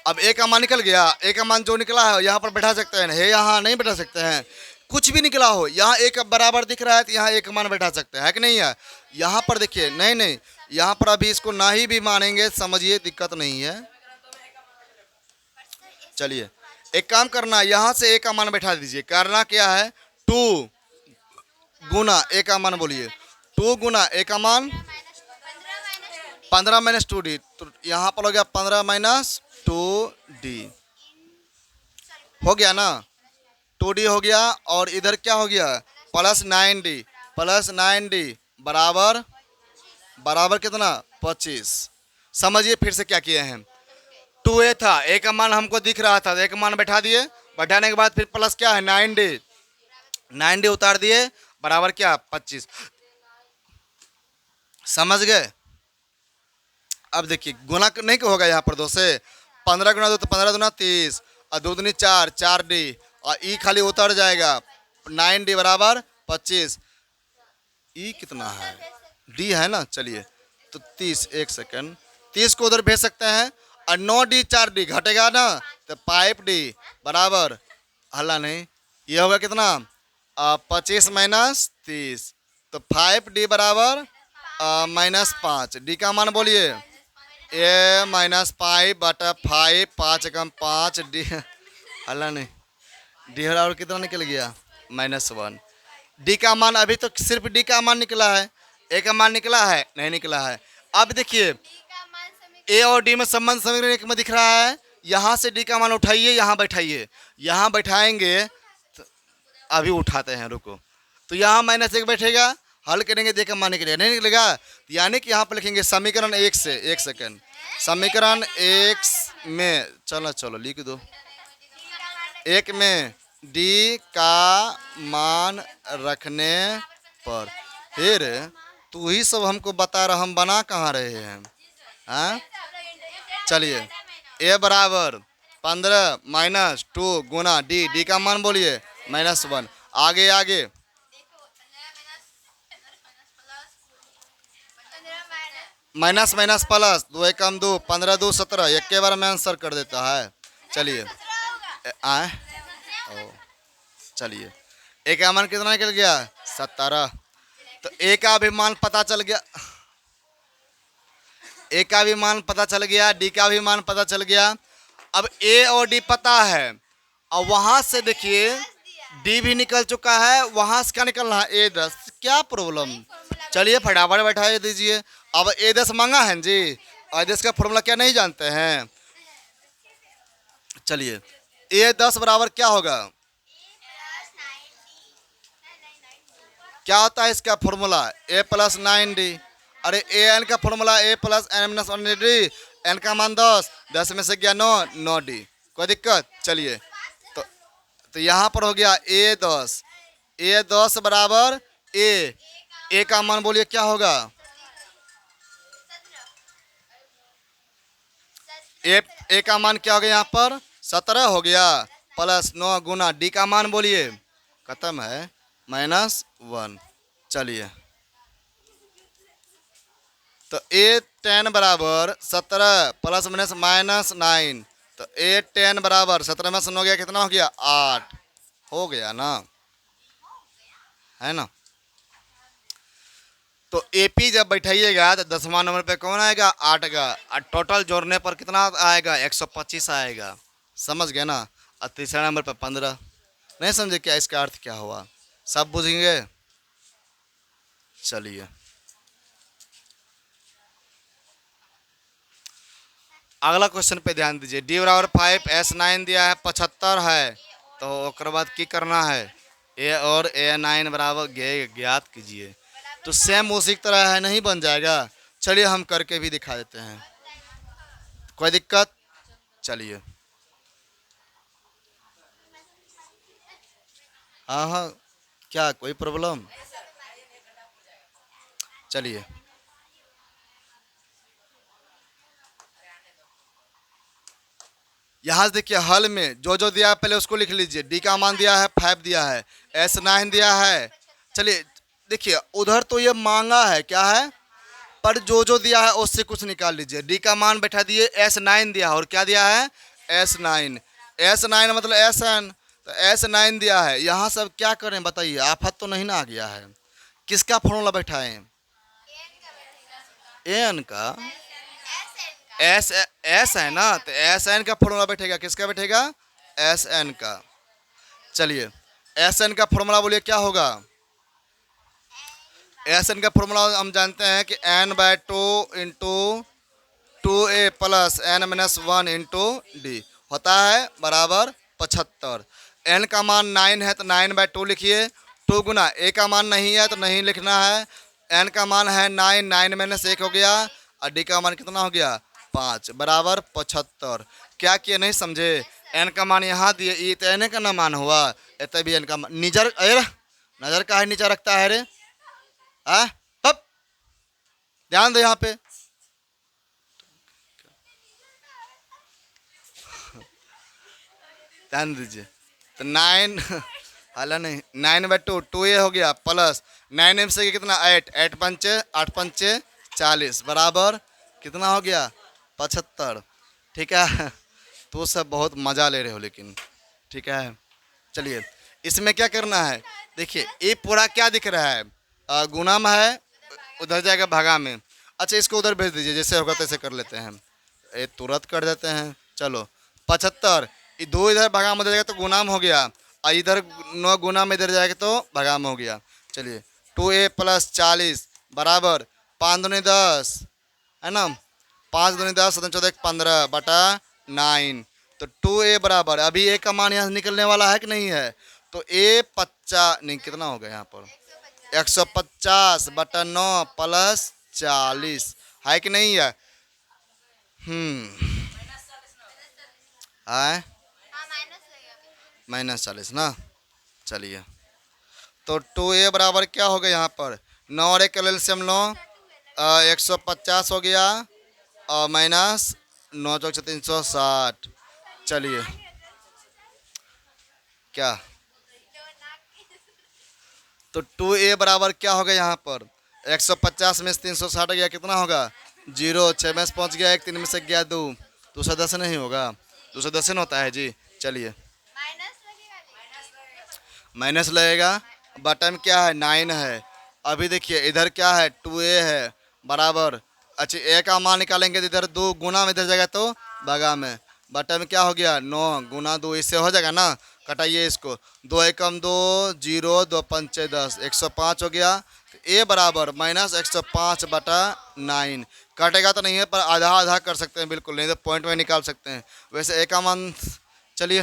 अब ए का मान निकल गया, ए का मान जो निकला है यहाँ पर बैठा सकते हैं, है यहाँ नहीं बैठा सकते हैं, कुछ भी निकला हो यहाँ एक बराबर दिख रहा है तो यहाँ एक मान बैठा सकते हैं, है कि नहीं है। यहाँ पर देखिए नहीं यहाँ पर अभी इसको ना ही भी मानेंगे समझिए, दिक्कत नहीं है। चलिए एक काम करना, यहाँ से ए का मान बैठा दीजिए। करना क्या है, 2 गुना ए का मान बोलिए, 2 गुना ए का मान 15 माइनस 2d। तो यहाँ पर हो गया 15 माइनस 2d, हो गया ना, 2d हो गया। और इधर क्या हो गया, प्लस 9d, प्लस 9d बराबर बराबर कितना, 25। समझिए फिर से क्या किए हैं, 2a था, a का मान हमको दिख रहा था, a का मान बैठा दिए, बैठाने के बाद फिर प्लस क्या है 9d, 9d उतार दिए बराबर क्या 25। समझ गए। अब देखिए गुना नहीं होगा यहाँ पर 2 से, 15 गुना 2 तो 15 दूना 30 और 2 दूनी 4, 4d और ई खाली उतर जाएगा, 9d बराबर 25। ई कितना है, डी है ना, चलिए तो 30, एक सेकंड, 30 को उधर भेज सकते हैं और 9d 4d घटेगा ना, तो 5d बराबर, हल्ला नहीं, ये होगा कितना 25 माइनस 30, तो 5d बराबर -5। डी का मान बोलिए, ए -5 बटा 5, 5 कम 5 डी, हल्ला नहीं, डी और कितना निकल गया -1। डी का मान अभी तो सिर्फ डी का मान निकला है, ए का मान निकला है नहीं निकला है। अब देखिए ए और डी में संबंध समीकरण एक में दिख रहा है, यहाँ से डी का मान उठाइए, यहाँ बैठाइए, यहाँ बैठाएंगे तो अभी उठाते हैं, रुको, तो यहाँ -1 बैठेगा, हल करेंगे, डी का मान निकलेगा नहीं निकलेगा, यानी कि यहाँ पर लिखेंगे समीकरण 1 से, एक सेकंड, समीकरण 1 में, चलो लिख दो, 1 में डी का मान रखने पर, फिर तू ही सब हमको बता रहा, हम बना कहाँ रहे हैं, हाँ। चलिए ए बराबर 15 माइनस 2 गुना डी, डी का मान बोलिए -1। आगे आगे माइनस माइनस प्लस, 2 एकम 2, 15 2 17, एक के बार में आंसर कर देता है। चलिए आए, चलिए ए का मान कितना निकल गया 17, तो ए का भी मान पता चल गया, ए का भी मान पता चल गया, डी का भी मान पता चल गया। अब ए और डी पता है और वहां से देखिए डी भी निकल चुका है, वहां से क्या निकलना है A10, क्या प्रॉब्लम, चलिए फटाफट बैठा दीजिए। अब A10 मांगा है जी, A10 का फॉर्मूला क्या नहीं जानते हैं, चलिए A10 बराबर क्या होगा, क्या होता है इसका फॉर्मूला, A + 9d, अरे an का formula A + n - 1d, n का मान 10, 10 में से गया 9, 9d, कोई दिक्कत। चलिए तो यहाँ पर हो गया A10 बराबर ए का मान बोलिए क्या होगा, ए का मान क्या हो गया यहाँ पर 17 हो गया, प्लस 9 गुना डी का मान बोलिए, खत्म है -1। चलिए तो A10 बराबर 17 प्लस -9, तो A10 बराबर 17 में से 9 गया, कितना हो गया 8, हो गया ना, है ना। तो AP जब बैठाइएगा तो 10वां नंबर पे कौन आएगा 8 का, और टोटल जोड़ने पर कितना आएगा 125 आएगा, समझ गए ना। और तीसरा नंबर पे 15, नहीं समझे क्या इसका अर्थ क्या हुआ, सब बुझेंगे। चलिए अगला क्वेश्चन पे ध्यान दीजिए, डी बराबर 5, S9 दिया है 75 है, तो उसके बाद की करना है, ए और A9 बराबर ज्ञात कीजिए। तो सेम उसी तरह है, नहीं बन जाएगा, चलिए हम करके भी दिखा देते हैं, कोई दिक्कत। चलिए हाँ क्या कोई प्रॉब्लम, चलिए यहाँ से देखिए हल में जो जो दिया है पहले उसको लिख लीजिए, डी का मान दिया है 5 दिया है, S9 दिया है। चलिए देखिए उधर तो ये मांगा है क्या है, पर जो जो दिया है उससे कुछ निकाल लीजिए। डी का मान बैठा दिए, S9 दिया है और क्या दिया है S9, S9 मतलब SN, तो S9 दिया है। यहाँ सब क्या करें बताइए, आफत तो नहीं ना आ गया है, किसका फॉर्मूला बैठाएं, एन का, एस है ना, तो SN का फॉर्मूला बैठेगा, किसका बैठेगा एस एन का। चलिए एस एन का फॉर्मूला बोलिए क्या होगा। एस एन का फॉर्मूला हम जानते हैं कि N by two into 2a plus N minus 1 into D होता है बराबर 75। एन का मान 9 है तो 9/2 लिखिए। 2 गुना ए का मान नहीं है तो नहीं लिखना है। एन का मान है 9, 9 माइनस 1 हो गया और डी का मान कितना हो गया 5 बराबर 75। क्या किए नहीं समझे। एन का मान यहाँ दिए ये तो एन का ना मान हुआ। इतना भी एन का मान निजर अरे नजर का है नीचा रखता है रे। तब ध्यान दो यहाँ पे। ध्यान दीजिए तो 9 हाला नहीं 9/2 2a हो गया प्लस 9 m से कितना 8 8 पंचे 8 पंचे 40 बराबर कितना हो गया 75। ठीक है तो सब बहुत मज़ा ले रहे हो लेकिन ठीक है। चलिए इसमें क्या करना है देखिए ये पूरा क्या दिख रहा है गुना में है उधर जाएगा भागा में। अच्छा इसको उधर भेज दीजिए जैसे होगा तैसे कर लेते हैं। ये तुरंत कर देते हैं। चलो 75 ये 2 इधर भागा में जाएगा तो गुना में हो गया और इधर 9 गुना में इधर जाएगा तो भागा में हो गया। चलिए 2a प्लस 40 बराबर 5 दूनी 10 है ना 5 दूनी 10 14 15 बटा 9। तो 2a बराबर अभी a का मान यहाँ से निकलने वाला है कि नहीं है तो a 50 नहीं कितना होगा यहाँ पर 150 बटा 9 प्लस 40 है कि नहीं है। है -40 ना। चलिए तो 2a बराबर क्या होगा यहाँ पर 9 और 1 का एलसीएम लो 150 हो गया और माइनस 9 चौक 360। चलिए क्या तो 2a बराबर क्या होगा यहाँ पर 150 में से 360 गया कितना होगा 0 6 में से पहुँच गया 1 3 में से गया 2 210 नहीं होगा 210 होता है जी। चलिए माइनस लगेगा बटा में क्या है 9 है। अभी देखिए इधर क्या है 2a है बराबर अच्छा a का मान निकालेंगे तो इधर 2 गुना में इधर जाएगा तो भागा में बटा में क्या हो गया 9 गुना 2 इससे हो जाएगा ना। कटाइए इसको 2 एकम 2 0 2 पंचे 10 105 हो गया। तो a बराबर -105 बटा 9 कटेगा तो नहीं है पर आधा आधा कर सकते हैं बिल्कुल नहीं तो पॉइंट में निकाल सकते हैं वैसे a का मान। चलिए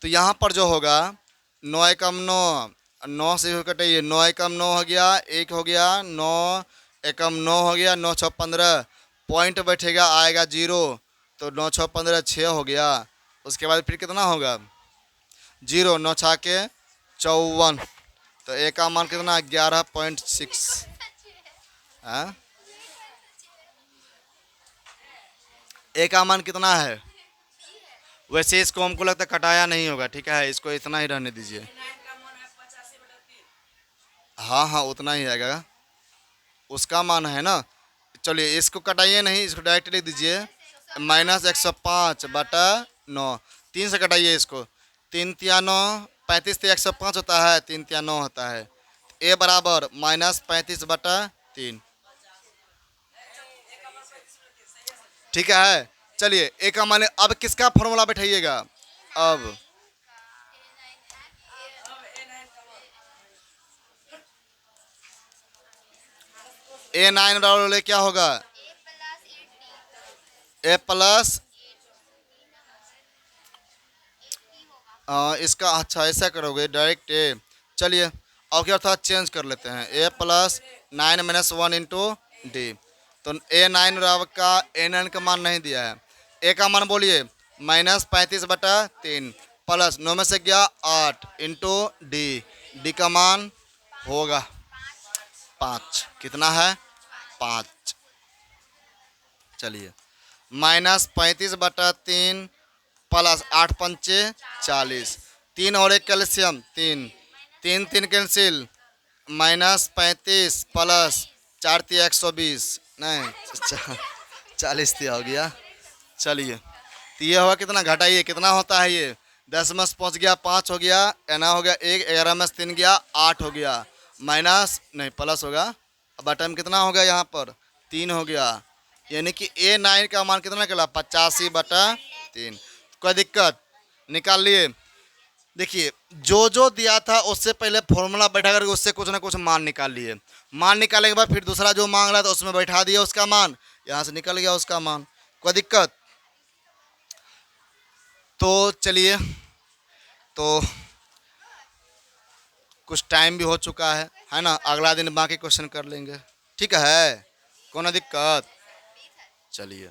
तो यहाँ पर जो होगा 9 एकम 9 9 से कटाइए 9 एकम 9 हो गया 1 हो गया 9 एकम 9 हो गया 9 6 15 पॉइंट बैठेगा आएगा 0 तो 9 6 15 6 हो गया। उसके बाद फिर कितना होगा 0 9 6 के 54 तो a का मान कितना 11.6 है। a का मान कितना है वैसे इसको हमको लगता है कटाया नहीं होगा ठीक है इसको इतना ही रहने दीजिए। हाँ उतना ही आएगा उसका मान है ना। चलिए इसको कटाइए नहीं इसको डायरेक्ट लिख दीजिए -105 बटा 9 3 से कटाइए इसको 3 तिया 9 35 से 105 होता है 3 तिया 9 होता है a बराबर -35 बटा 3 ठीक है। चलिए a का मान अब किसका फॉर्मूला बैठाइएगा अब a9 बराबर क्या होगा a प्लस इसका अच्छा ऐसा करोगे डायरेक्ट a। चलिए अब क्या था चेंज कर लेते हैं a plus 9 minus 1 into D तो a9 बराबर का a9 का मान नहीं दिया है a का मान बोलिए -35 बटा 3 प्लस 9 में से गया 8 इंटू डी का मान होगा 5 कितना है 5। चलिए -35 बटा 3 प्लस 8 पंचे 40 3 और 1 कैल्शियम 3 3 3 कैंसिल -35 प्लस 4 3 120 नहीं 40 थी हो गया। चलिए तो ये होगा कितना घटाइए कितना होता है ये 10 में से पहुँच गया 5 हो गया एना हो गया 1 11 में से 3 गया 8 हो गया माइनस नहीं प्लस होगा बटा में कितना हो गया यहाँ पर 3 हो गया यानी कि a9 का मान कितना निकला 85 बटा 3। कोई दिक्कत निकाल लिए। देखिए जो जो दिया था उससे पहले फॉर्मूला बैठा करके उससे कुछ ना कुछ मान निकाल लिए। मान निकालने के बाद फिर दूसरा जो मांग रहा था उसमें बैठा दिया उसका मान, यहाँ से निकल गया उसका मान। कोई दिक्कत? तो चलिए, तो कुछ टाइम भी हो चुका है ना, अगला दिन बाकी क्वेश्चन कर लेंगे। ठीक है, कोई ना दिक्कत? चलिए।